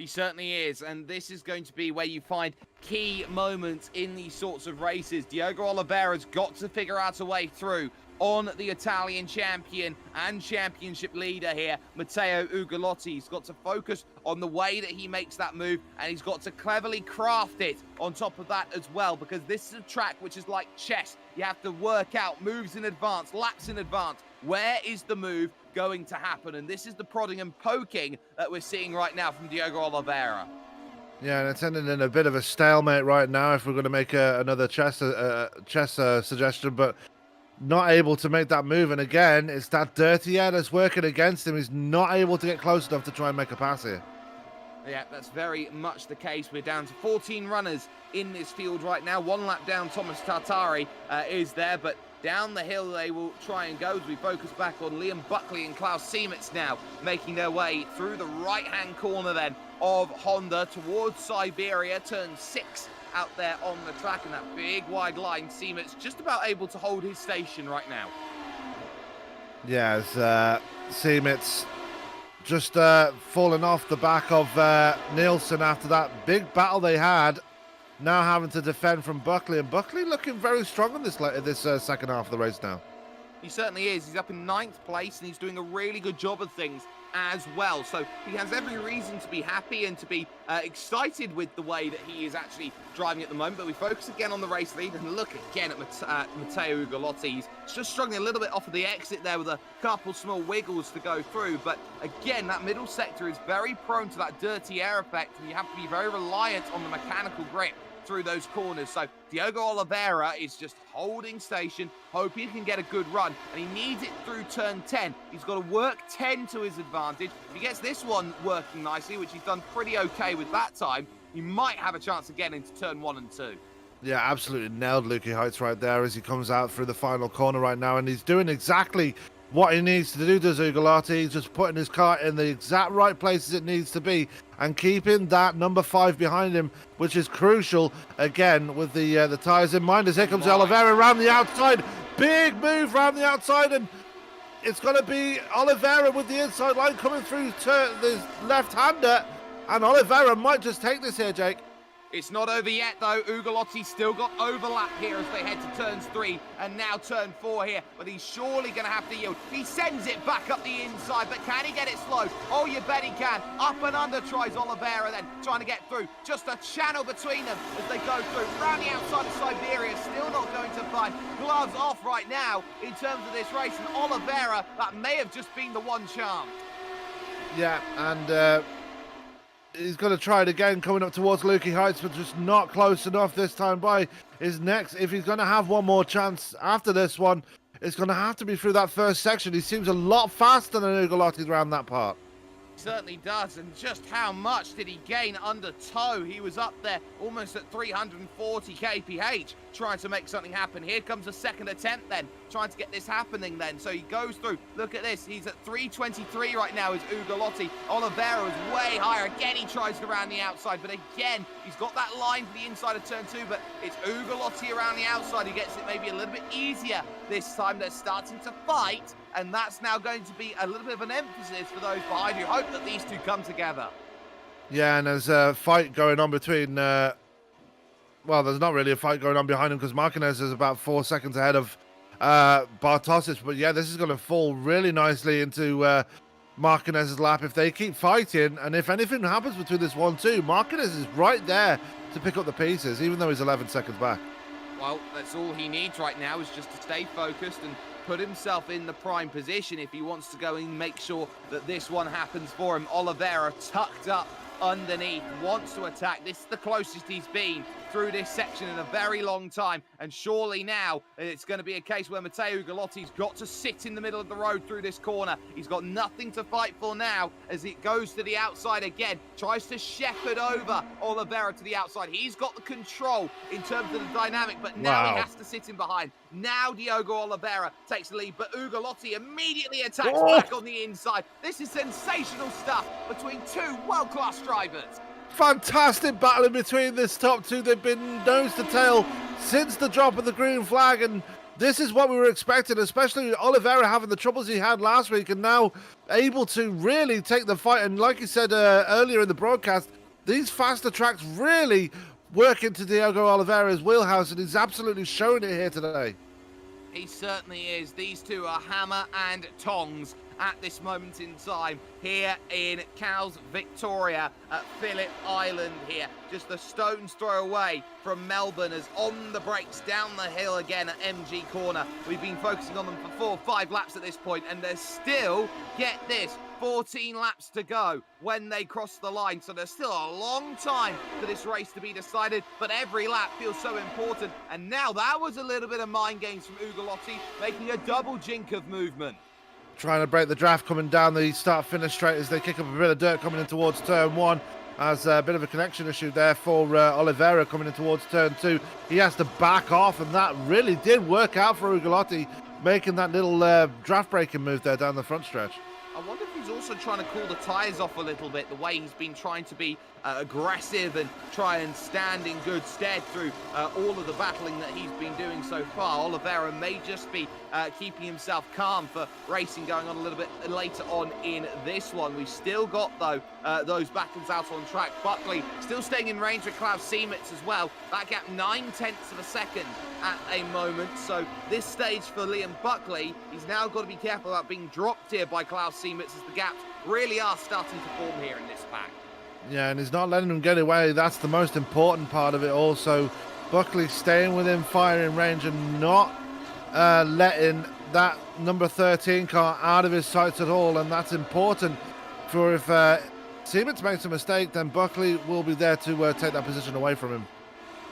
He certainly is, and this is going to be where you find key moments in these sorts of races. Diogo Oliveira's got to figure out a way through on the Italian champion and championship leader here, Matteo Ugolotti. He's got to focus on the way that he makes that move, and he's got to cleverly craft it on top of that as well, because this is a track which is like chess. You have to work out moves in advance, laps in advance. Where is the move going to happen? And this is the prodding and poking that we're seeing right now from Diogo Oliveira. Yeah, and it's ending in a bit of a stalemate right now if we're going to make another chess suggestion, but not able to make that move. And again, it's that dirty air that's working against him. He's not able to get close enough to try and make a pass here. Yeah, that's very much the case. We're down to 14 runners in this field right now. One lap down, Thomas Tartari is there, but down the hill they will try and go as we focus back on Liam Buckley and Klaus Siemetz now making their way through the right-hand corner then of Honda towards Siberia, turn 6 out there on the track, and that big wide line. Siemetz just about able to hold his station right now. Yeah, Siemetz just falling off the back of Nielsen after that big battle they had. Now having to defend from Buckley, and Buckley looking very strong in this second half of the race now. He certainly is. He's up in 9th place, and he's doing a really good job of things as well. So he has every reason to be happy and to be excited with the way that he is actually driving at the moment. But we focus again on the race lead and look again at Matteo Ugolotti. He's just struggling a little bit off of the exit there with a couple small wiggles to go through. But again, that middle sector is very prone to that dirty air effect, and you have to be very reliant on the mechanical grip through those corners. So Diogo Oliveira is just holding station, hoping he can get a good run, and he needs it through turn 10. He's got to work 10 to his advantage. If he gets this one working nicely, which he's done pretty okay with that time, he might have a chance to get into turn 1 and 2. Yeah, absolutely nailed Lukey Heights right there as he comes out through the final corner right now, and he's doing exactly what he needs to do, does Ugolotti. He's just putting his car in the exact right places it needs to be and keeping that number 5 behind him, which is crucial, again, with the tyres in mind. As here comes Oliveira around the outside. Big move around the outside, and it's going to be Oliveira with the inside line coming through to the left-hander, and Oliveira might just take this here, Jake. It's not over yet, though. Ugolotti's still got overlap here as they head to turns 3 and now turn 4 here, but he's surely going to have to yield. He sends it back up the inside, but can he get it slow? Oh, you bet he can. Up and under tries Oliveira then, trying to get through. Just a channel between them as they go through. Round the outside of Siberia, still not going to find. Gloves off right now in terms of this race, and Oliveira, that may have just been the one chance. Yeah, and he's going to try it again coming up towards Lukey Heights, but just not close enough this time by his next. If he's going to have one more chance after this one, it's going to have to be through that first section. He seems a lot faster than Ugolotti around that part. Certainly does, and just how much did he gain under toe? He was up there almost at 340 kph trying to make something happen. Here comes a second attempt then, trying to get this happening then. So he goes through. Look at this. He's at 323 right now is Ugolotti. Oliveira is way higher. Again, he tries to round the outside, but again, he's got that line for the inside of turn 2, but it's Ugolotti around the outside who gets it maybe a little bit easier this time. They're starting to fight, and that's now going to be a little bit of an emphasis for those behind who hope that these two come together. Yeah, and there's a fight going on between, well, there's not really a fight going on behind him because Martinez is about 4 seconds ahead of Bartosic. But yeah, this is going to fall really nicely into Martinez's lap if they keep fighting. And if anything happens between this 1-2, Martinez is right there to pick up the pieces, even though he's 11 seconds back. Well, that's all he needs right now is just to stay focused and put himself in the prime position if he wants to go and make sure that this one happens for him. Oliveira tucked up underneath, wants to attack. This is the closest he's been through this section in a very long time, and surely now it's going to be a case where Matteo Ugolotti's got to sit in the middle of the road through this corner. He's got nothing to fight for now as it goes to the outside again, tries to shepherd over Oliveira to the outside. He's got the control in terms of the dynamic, but now he has to sit in behind. Now Diogo Oliveira takes the lead, but Ugolotti immediately attacks back on the inside. This is sensational stuff between two world-class drivers. Fantastic battle in between this top two. They've been nose to tail since the drop of the green flag, and this is what we were expecting, especially with Oliveira having the troubles he had last week and now able to really take the fight. And like you said earlier in the broadcast, these faster tracks really work into Diogo Oliveira's wheelhouse, and he's absolutely showing it here today. He certainly is. These two are hammer and tongs at this moment in time here in Cal's Victoria at Phillip Island here. Just a stone's throw away from Melbourne as on the brakes down the hill again at MG Corner. We've been focusing on them for 4 or 5 laps at this point, and there's still, get this, 14 laps to go when they cross the line. So there's still a long time for this race to be decided, but every lap feels so important. And now that was a little bit of mind games from Ugolotti, making a double jink of movement. Trying to break the draft coming down the start-finish straight as they kick up a bit of dirt coming in towards turn 1. As a bit of a connection issue there for Oliveira coming in towards turn 2. He has to back off, and that really did work out for Ugolotti, making that little draft-breaking move there down the front stretch. I wonder if he's also trying to cool the tyres off a little bit, the way he's been trying to be aggressive and try and stand in good stead through all of the battling that he's been doing so far. Oliveira may just be keeping himself calm for racing going on a little bit later on in this one. We've still got, though, those battles out on track. Buckley still staying in range with Klaus Siemetz as well. That gap 9/10 of a second at a moment. So this stage for Liam Buckley, he's now got to be careful about being dropped here by Klaus Siemetz as the gaps really are starting to form here in this pack. Yeah, and he's not letting him get away. That's the most important part of it also. Buckley staying within firing range and not letting that number 13 car out of his sights at all. And that's important for if Siemetz makes a mistake, then Buckley will be there to take that position away from him.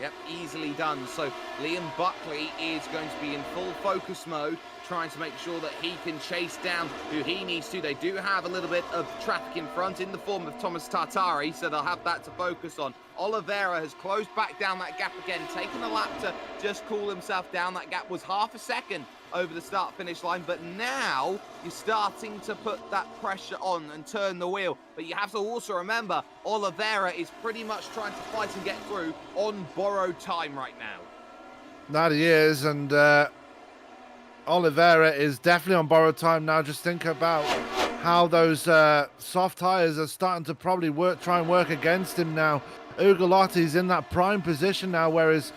Yep, easily done. So Liam Buckley is going to be in full focus mode, trying to make sure that he can chase down who he needs to. They do have a little bit of traffic in front in the form of Thomas Tartari, so they'll have that to focus on. Oliveira has closed back down that gap again, taken a lap to just cool himself down. That gap was half a second over the start-finish line, but now you're starting to put that pressure on and turn the wheel. But you have to also remember, Oliveira is pretty much trying to fight and get through on borrowed time right now. That he is, and Oliveira is definitely on borrowed time now. Just think about how those soft tyres are starting to probably try and work against him now. Ugolotti's in that prime position now, where his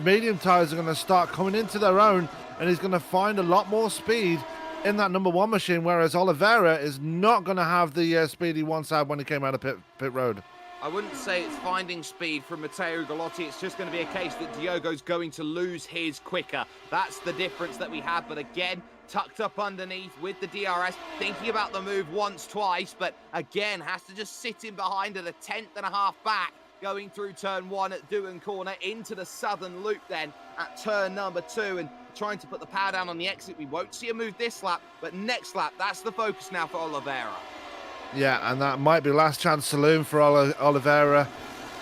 medium tyres are going to start coming into their own, and he's going to find a lot more speed in that number 1 machine, whereas Oliveira is not going to have the speed he once had when he came out of pit road. I wouldn't say it's finding speed from Matteo Ugolotti. It's just going to be a case that Diogo's going to lose his quicker. That's the difference that we have. But again, tucked up underneath with the DRS, thinking about the move once, twice, but again, has to just sit in behind at a 10th.5 back, going through turn 1 at Doohan Corner into the southern loop then at turn number 2, and trying to put the power down on the exit. We won't see a move this lap, but next lap, that's the focus now for Oliveira. Yeah, and that might be last chance saloon for Oliveira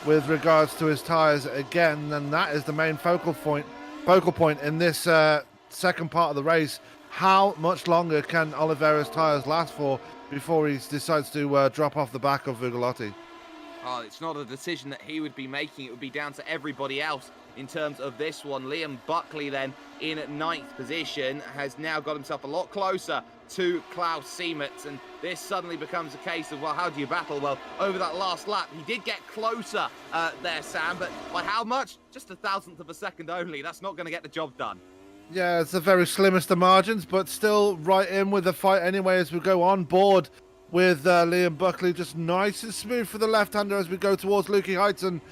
with regards to his tyres again, and that is the main focal point in this second part of the race. How much longer can Oliveira's tyres last for before he decides to drop off the back of Ugolotti? Oh, it's not a decision that he would be making. It would be down to everybody else in terms of this one. Liam Buckley then in 9th position has now got himself a lot closer to Klaus Siemetz, and this suddenly becomes a case of, well, how do you battle? Well, over that last lap, he did get closer there, Sam, but by how much? Just 1,000th of a second only. That's not going to get the job done. Yeah, it's the very slimmest of margins, but still right in with the fight anyway as we go on board with Liam Buckley. Just nice and smooth for the left-hander as we go towards Lukey Heights, and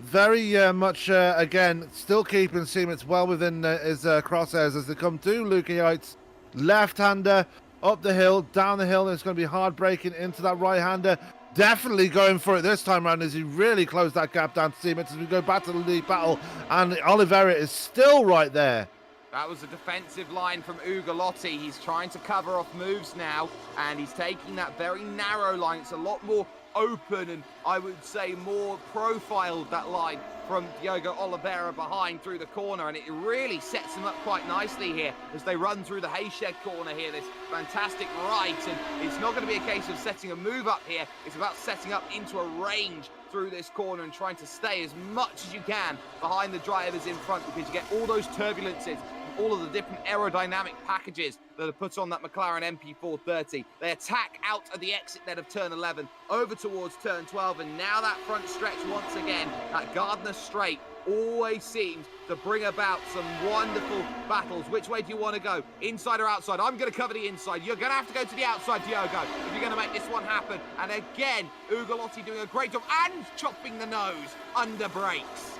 very much, again, still keeping Siemetz well within his crosshairs as they come to Lukey Heights. Left-hander up the hill, down the hill, and it's going to be hard braking into that right-hander. Definitely going for it this time around as he really closed that gap down to Siemetz as we go back to the lead battle, and Oliveira is still right there. That was a defensive line from Ugolotti. He's trying to cover off moves now, and he's taking that very narrow line. It's a lot more open and I would say more profiled, that line from Diogo Oliveira behind through the corner, and it really sets him up quite nicely here as they run through the Hayshed corner here. This fantastic right, and it's not going to be a case of setting a move up here. It's about setting up into a range through this corner and trying to stay as much as you can behind the drivers in front, because you get all those turbulences, all of the different aerodynamic packages that are put on that McLaren MP430. They attack out of the exit then of turn 11, over towards turn 12, and now that front stretch once again, that Gardner Straight, always seems to bring about some wonderful battles. Which way do you want to go? Inside or outside? I'm going to cover the inside. You're going to have to go to the outside, Diogo, if you're going to make this one happen. And again, Ugolotti doing a great job and chopping the nose under brakes.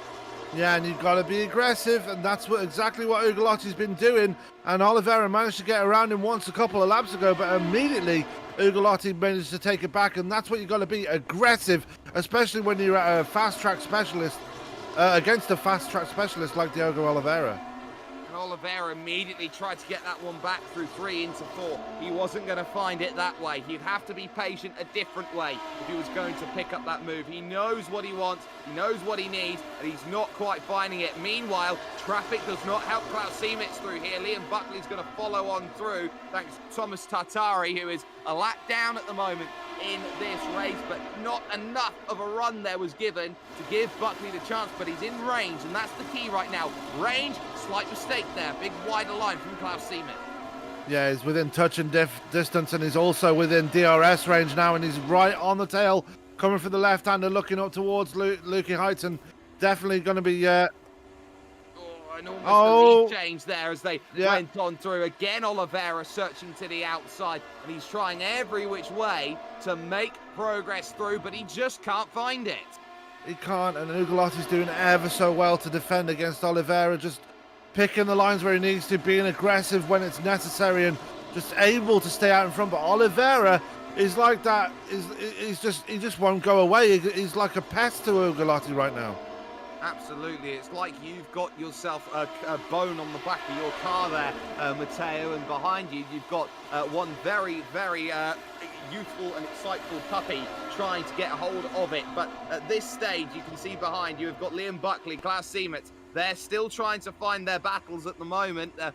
Yeah, and you've got to be aggressive, and that's exactly what Ugolotti's been doing. And Oliveira managed to get around him once a couple of laps ago, but immediately Ugolotti managed to take it back, and that's what you've got to be, aggressive, especially when you're at a fast-track specialist, against a fast-track specialist like Diogo Oliveira. And Oliveira immediately tried to get that one back through 3 into 4. He wasn't going to find it that way. He'd have to be patient a different way if he was going to pick up that move. He knows what he wants, he knows what he needs, and he's not quite finding it. Meanwhile, traffic does not help Klaus Siemens through here. Liam Buckley's going to follow on through, thanks to Thomas Tartari, who is a lap down at the moment in this race, but not enough of a run there was given to give Buckley the chance, but he's in range, and that's the key right now. Range, slight mistake there, big wider line from Klaus Siemens. Yeah, he's within touch and distance, and he's also within DRS range now, and he's right on the tail, coming from the left-hander, looking up towards Lukey Heights, and definitely going to be... And almost a lead change there as they went on through. Again, Oliveira searching to the outside, and he's trying every which way to make progress through, but he just can't find it. He can't, and Ugolotti's doing ever so well to defend against Oliveira, just picking the lines where he needs to, being aggressive when it's necessary, and just able to stay out in front. But Oliveira is like that. He just won't go away. He's like a pest to Ugolotti right now. Absolutely, it's like you've got yourself a bone on the back of your car there, Matteo, and behind you, you've got one very, very youthful and exciteful puppy trying to get a hold of it. But at this stage, you can see behind you, have got Liam Buckley, Klaus Siemens. They're still trying to find their battles at the moment. The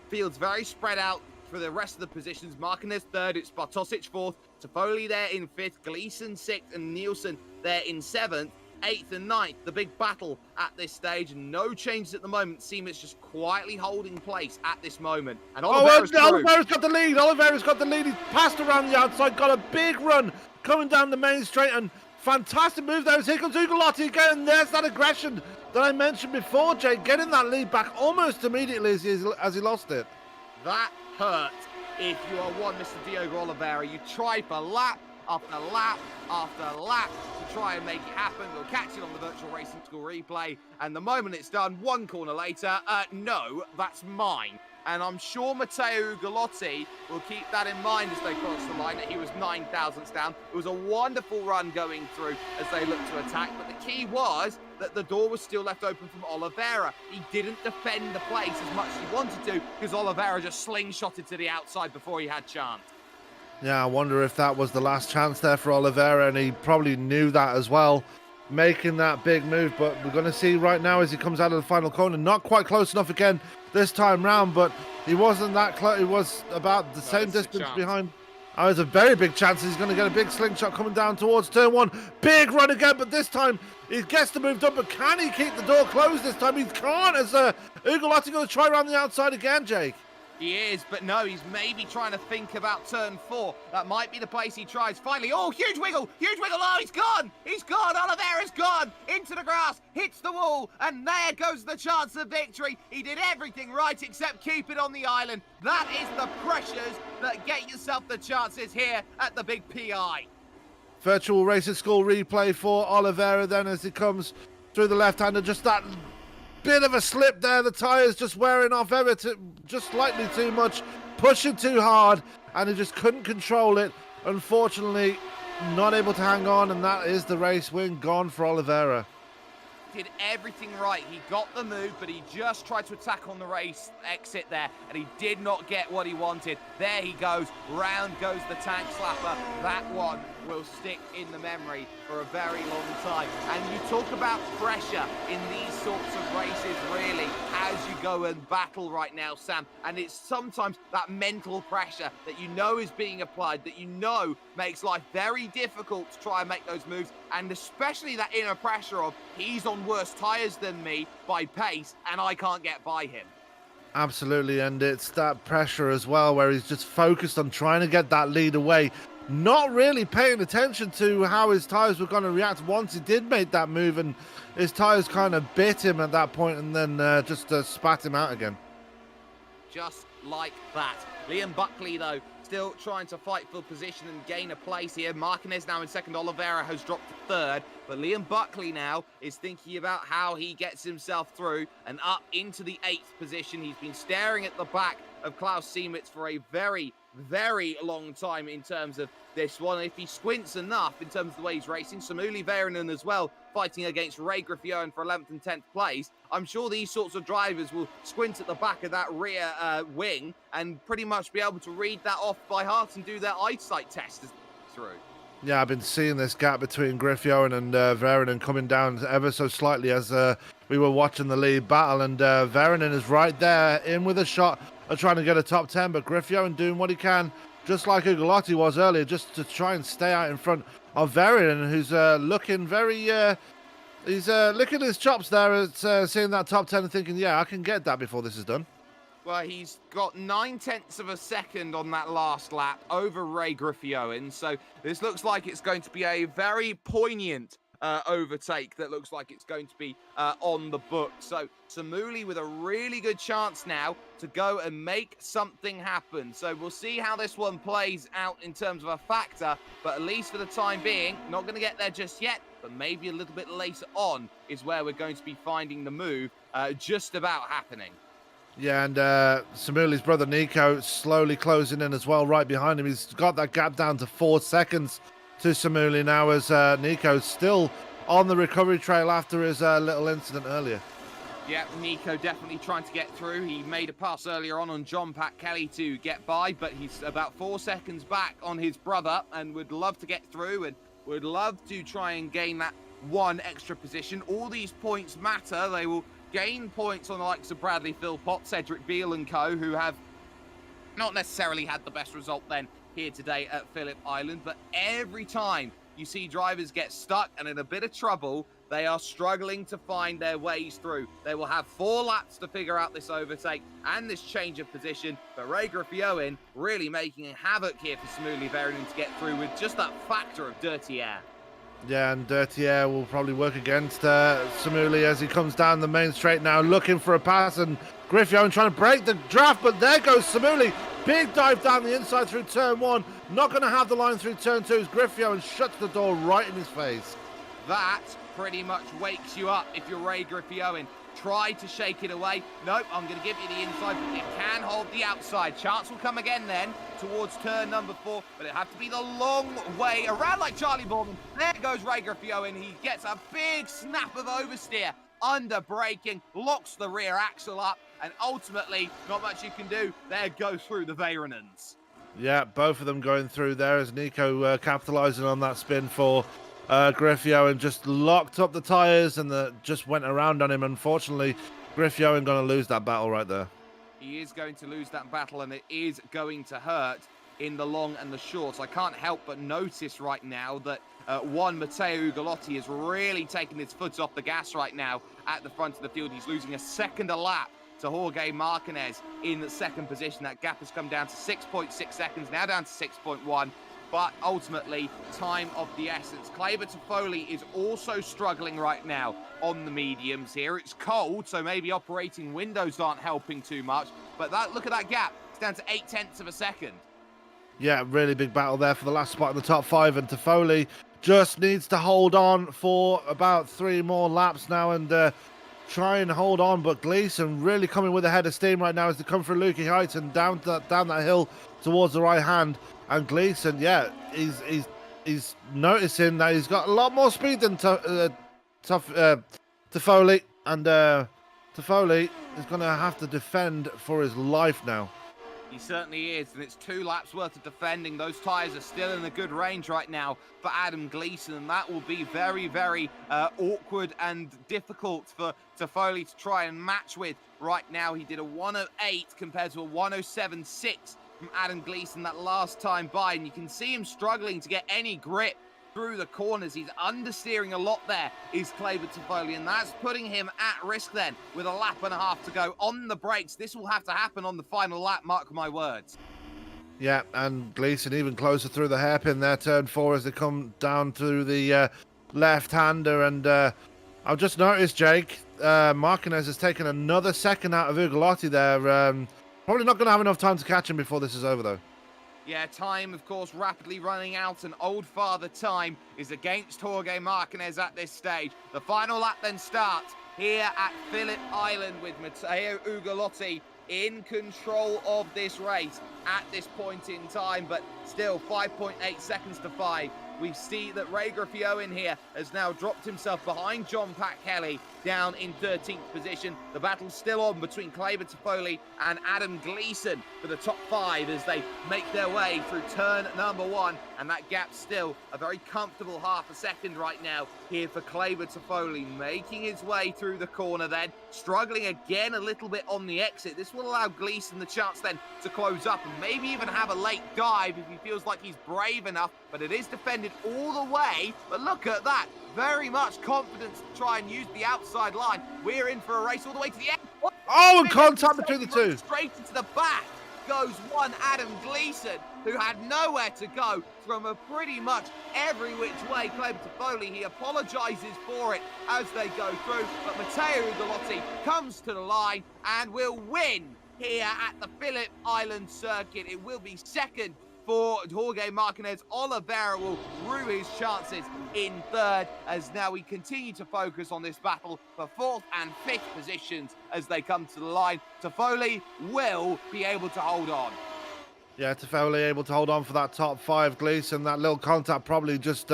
field's very spread out for the rest of the positions. Martinez third, it's Bartosic fourth, Toffoli there in fifth, Gleason sixth, and Nielsen there in seventh. 8th and 9th, the big battle at this stage, and no changes at the moment. Siemens just quietly holding place at this moment. And Oliveira's got the lead. Oliveira's got the lead. He's passed around the outside, got a big run coming down the main straight, and fantastic move there. Here comes Ugolotti again, and there's that aggression that I mentioned before, Jake, getting that lead back almost immediately as he lost it. That hurt. If you are one Mr. Diogo Oliveira, you try for lap after lap after lap to try and make it happen. We'll catch it on the virtual racing school replay, and the moment it's done, one corner later, no, that's mine. And I'm sure Matteo Ugolotti will keep that in mind as they cross the line. He was 9 thousandths down. It was a wonderful run going through as they looked to attack, but the key was that the door was still left open from Oliveira. He didn't defend the place as much as he wanted to, because Oliveira just slingshotted to the outside before he had chance. Yeah, I wonder if that was the last chance there for Oliveira, and he probably knew that as well, making that big move. But we're going to see right now as he comes out of the final corner, not quite close enough again this time round, but he wasn't that close. He was about the same distance behind. Oh, there's a very big chance he's going to get a big slingshot coming down towards turn 1. Big run again, but this time he gets the move done. But can he keep the door closed this time? He can't, as Ugolotti going to try around the outside again, Jake. He is, but no, he's maybe trying to think about turn 4. That might be the place he tries. Finally, oh, huge wiggle, oh, he's gone, Oliveira's gone, into the grass, hits the wall, and there goes the chance of victory. He did everything right except keep it on the island. That is the pressures that get yourself the chances here at the big PI. Virtual Racing School replay for Oliveira then as he comes through the left-hander, just that bit of a slip there, the tyres just wearing off ever just slightly too much, pushing too hard, and he just couldn't control it. Unfortunately, not able to hang on, and that is the race win gone for Oliveira. Did everything right. He got the move, but he just tried to attack on the race exit there, and he did not get what he wanted. There he goes. Round goes the tank slapper. That one will stick in the memory for a very long time. And you talk about pressure in these sorts of races, really, as you go and battle right now, Sam. And it's sometimes that mental pressure that you know is being applied, that you know makes life very difficult to try and make those moves. And especially that inner pressure of he's on worse tyres than me by pace and I can't get by him. Absolutely, and it's that pressure as well where he's just focused on trying to get that lead away, not really paying attention to how his tyres were going to react once he did make that move, and his tyres kind of bit him at that point and then just spat him out again. Just like that. Liam Buckley, though, still trying to fight for position and gain a place here. Martinez now in second. Oliveira has dropped to third. But Liam Buckley now is thinking about how he gets himself through and up into the 8th position. He's been staring at the back of Klaus Siemitz for a very, very long time in terms of this one. If he squints enough in terms of the way he's racing, Samuli Väyrynen as well, fighting against Ray Griffioen for 11th and 10th place. I'm sure these sorts of drivers will squint at the back of that rear wing and pretty much be able to read that off by heart and do their eyesight test through. Yeah, I've been seeing this gap between Griffioen and Väyrynen coming down ever so slightly as we were watching the lead battle, and Väyrynen is right there in with a shot of trying to get a top 10, but Griffioen doing what he can, just like Ugolotti was earlier, just to try and stay out in front of Väyrynen, who's looking very... he's licking his chops there at seeing that top 10 and thinking, yeah, I can get that before this is done. Well, he's got 9/10 of a second on that last lap over Ray Griffioen, so this looks like it's going to be a very poignant overtake that looks like it's going to be on the book. So Samuli with a really good chance now to go and make something happen. So we'll see how this one plays out in terms of a factor, but at least for the time being, not going to get there just yet, but maybe a little bit later on is where we're going to be finding the move just about happening. Yeah, and Samuli's brother Nico slowly closing in as well, right behind him. He's got that gap down to 4 seconds to Samuli now, as Nico's still on the recovery trail after his little incident earlier. Yeah, Nico definitely trying to get through. He made a pass earlier on John Pat Kelly to get by, but he's about 4 seconds back on his brother and would love to get through and would love to try and gain that one extra position. All these points matter. They will gain points on the likes of Bradley Philpott, Cedric Beale and co, who have not necessarily had the best result then here today at Phillip Island, but every time you see drivers get stuck and in a bit of trouble, they are struggling to find their ways through. They will have 4 laps to figure out this overtake and this change of position, but Ray Griffioen really making havoc here for Samuli Väyrynen to get through with just that factor of dirty air. Yeah, and dirty air will probably work against Samuli as he comes down the main straight now, looking for a pass, and Griffioen trying to break the draft, but there goes Samuli. Big dive down the inside through turn 1. Not going to have the line through turn 2 as Griffioen shuts the door right in his face. That pretty much wakes you up if you're Ray Griffioen. Try to shake it away. Nope, I'm going to give you the inside, but you can hold the outside. Chance will come again then towards turn number 4, but it'll have to be the long way around like Charlie Baldwin. There goes Ray Griffioen. He gets a big snap of oversteer, under braking, locks the rear axle up, and ultimately, not much you can do. There goes through the Väyrynens. Yeah, both of them going through there as Nico capitalising on that spin for Griffioen, just locked up the tyres and just went around on him. Unfortunately, Griffioen going to lose that battle right there. He is going to lose that battle, and it is going to hurt in the long and the short. I can't help but notice right now that Matteo Ugolotti is really taking his foot off the gas right now at the front of the field. He's losing a second a lap to Jorge Martinez in the second position. That gap has come down to 6.6 seconds, now down to 6.1. But ultimately, time of the essence. Kleber Toffoli is also struggling right now on the mediums here. It's cold, so maybe operating windows aren't helping too much. But look at that gap. It's down to 0.8 of a second. Yeah, really big battle there for the last spot in the top 5. And Toffoli just needs to hold on for about 3 more laps now and try and hold on. But Gleeson really coming with a head of steam right now as they come through Lukey Heights and down that hill towards the right hand. And Gleeson, yeah, he's noticing that he's got a lot more speed than Toffoli, and Toffoli is going to have to defend for his life now. He certainly is, and it's 2 laps worth of defending. Those tyres are still in a good range right now for Adam Gleeson, and that will be very, very awkward and difficult for Toffoli to try and match with right now. He did a 108 compared to a 107.6 from Adam Gleeson that last time by, and you can see him struggling to get any grip through the corners. He's understeering a lot there, is Kleber Toffoli, and that's putting him at risk then with a lap and a half to go on the brakes. This will have to happen on the final lap, mark my words. Yeah, and Gleeson even closer through the hairpin there, turn 4 as they come down to the left-hander. And I've just noticed, Jake, Marquez has taken another second out of Ugolotti there. Probably not going to have enough time to catch him before this is over, though. Yeah, time, of course, rapidly running out, and old father time is against Jorge Marquez at this stage. The final lap then starts here at Phillip Island with Matteo Ugolotti in control of this race at this point in time, but still 5.8 seconds to 5. We see that Ray Griffioen here has now dropped himself behind John Pat Kelly down in 13th position. The battle's still on between Kleber Toffoli and Adam Gleeson for the top 5 as they make their way through turn number 1. And that gap's still a very comfortable half a second right now here for Kleber Toffoli, making his way through the corner then, struggling again a little bit on the exit. This will allow Gleeson the chance then to close up and maybe even have a late dive if he feels like he's brave enough, but it is defended all the way. But look at that, very much confidence to try and use the outside line. We're in for a race all the way to the end. Oh, and contact between the two. Straight into the back goes one Adam Gleeson, who had nowhere to go from a pretty much every which way. Kleber Toffoli, he apologises for it as they go through, but Matteo Ugolotti comes to the line and will win here at the Phillip Island circuit. It will be second for Jorge Marquez. Oliveira will rue his chances in third, as now we continue to focus on this battle for 4th and 5th positions as they come to the line. Toffoli will be able to hold on. Yeah, Toffoli able to hold on for that top 5. Gleeson, that little contact probably just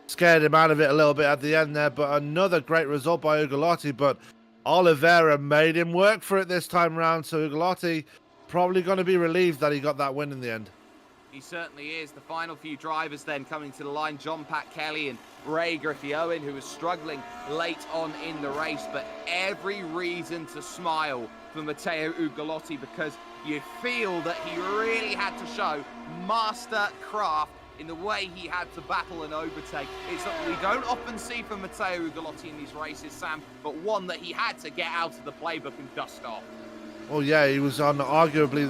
scared him out of it a little bit at the end there, but another great result by Ugolotti, but Oliveira made him work for it this time round, so Ugolotti probably going to be relieved that he got that win in the end. He certainly is. The final few drivers then coming to the line, John Pat Kelly and Ray Griffioen, who was struggling late on in the race, but every reason to smile for Matteo Ugolotti, because you feel that he really had to show master craft in the way he had to battle and overtake. It's something we don't often see from Matteo Ugolotti in these races, Sam, but one that he had to get out of the playbook and dust off. Well, yeah, he was on arguably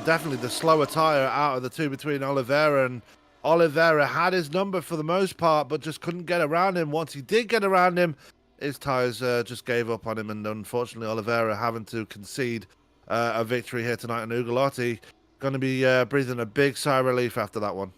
definitely the slower tyre out of the two between Oliveira, and Oliveira had his number for the most part, but just couldn't get around him. Once he did get around him, his tyres just gave up on him, and unfortunately Oliveira having to concede a victory here tonight, and Ugolotti going to be breathing a big sigh of relief after that one.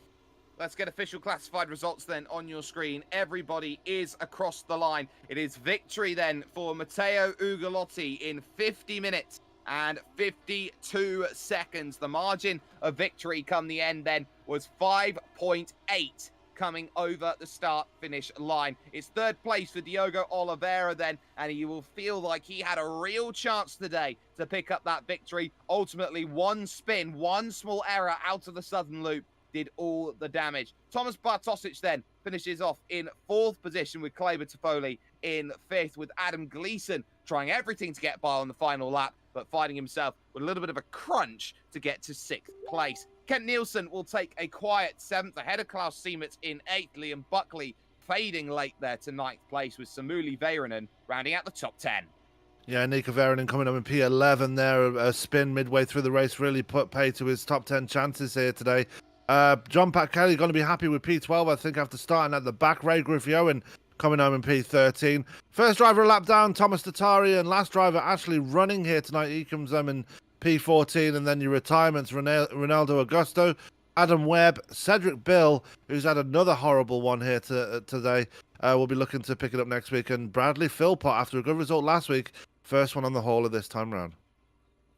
Let's get official classified results then on your screen. Everybody is across the line. It is victory then for Matteo Ugolotti in 50 minutes and 52 seconds. The margin of victory come the end then was 5.8 coming over the start-finish line. It's third place for Diogo Oliveira then, and he will feel like he had a real chance today to pick up that victory. Ultimately, one spin, one small error out of the southern loop did all the damage. Thomas Bartosic then finishes off in 4th position with Kleber Toffoli in 5th, with Adam Gleeson trying everything to get by on the final lap, but finding himself with a little bit of a crunch to get to 6th place. Kent Nielsen will take a quiet 7th ahead of Klaus Siemens in 8th. Liam Buckley fading late there to 9th place, with Samuli Väyrynen rounding out the top 10. Yeah, Nico Väyrynen coming up in P11 there. A spin midway through the race really put pay to his top 10 chances here today. John Pat Kelly going to be happy with P12, I think, after starting at the back. Ray Griffioen coming home in P13. First driver a lap down, Thomas Tattari, and last driver actually running here tonight. He comes home in P14, and then your retirements, Ronaldo Augusto, Adam Webb, Cedric Bill, who's had another horrible one here today. We'll be looking to pick it up next week. And Bradley Philpott, after a good result last week, first one on the hauler this time round.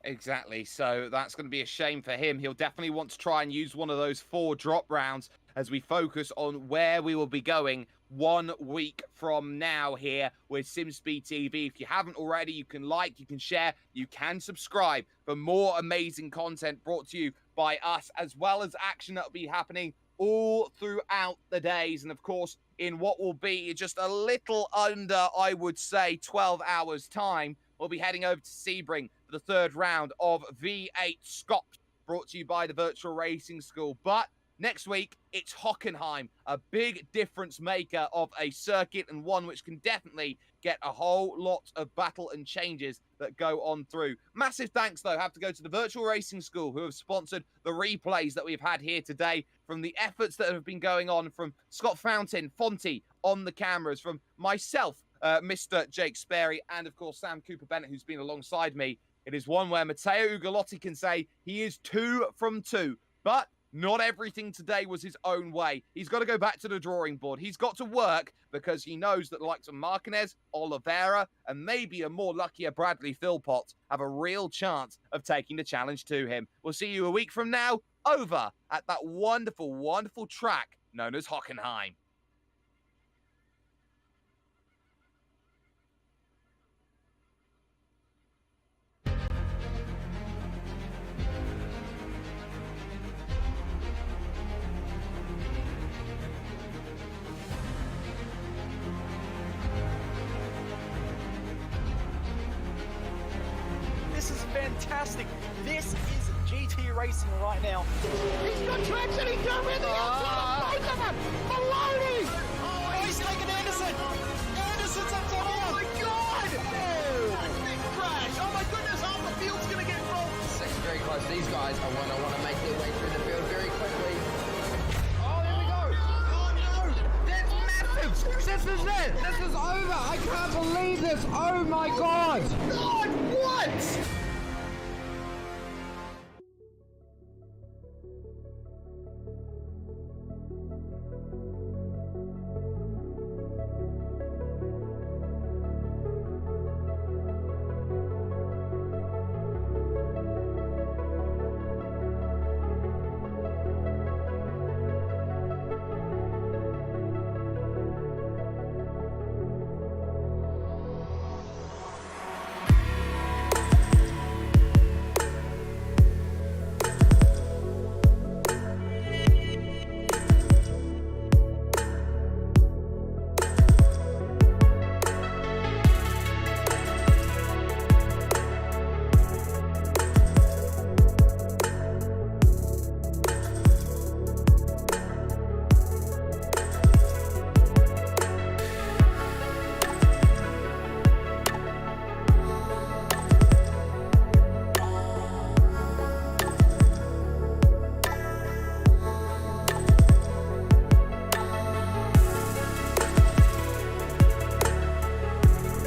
Exactly, so that's going to be a shame for him. He'll definitely want to try and use one of those 4 drop rounds as we focus on where we will be going 1 week from now here with SimSpeed TV. If you haven't already, you can like, you can share, you can subscribe for more amazing content brought to you by us, as well as action that will be happening all throughout the days. And of course, in what will be just a little under, I would say, 12 hours time, we'll be heading over to Sebring for the third round of V8 Scops, brought to you by the Virtual Racing School. But next week, it's Hockenheim, a big difference maker of a circuit, and one which can definitely get a whole lot of battle and changes that go on through. Massive thanks, though, have to go to the Virtual Racing School, who have sponsored the replays that we've had here today, from the efforts that have been going on from Scott Fountain, Fonty on the cameras, from myself, Mr. Jake Sperry, and of course Sam Cooper-Bennett, who's been alongside me. It is one where Matteo Ugolotti can say he is 2 from 2, but not everything today was his own way. He's got to go back to the drawing board. He's got to work, because he knows that the likes of Martinez, Oliveira, and maybe a more luckier Bradley Philpott have a real chance of taking the challenge to him. We'll see you a week from now over at that wonderful, wonderful track known as Hockenheim. This is fantastic. This is GT racing right now. He's got traction. He's got rhythm. Both of them. Maloney. Oh, he's taking Anderson. Anderson's up to here. Oh my God. Oh, big crash. Oh my goodness. Half the field's going to get rolled. Second very close. These guys are want to make their way through the field very quickly. Oh, here we go. Oh no. That's massive. This is it. This is over. I can't believe this. Oh my God. God, what?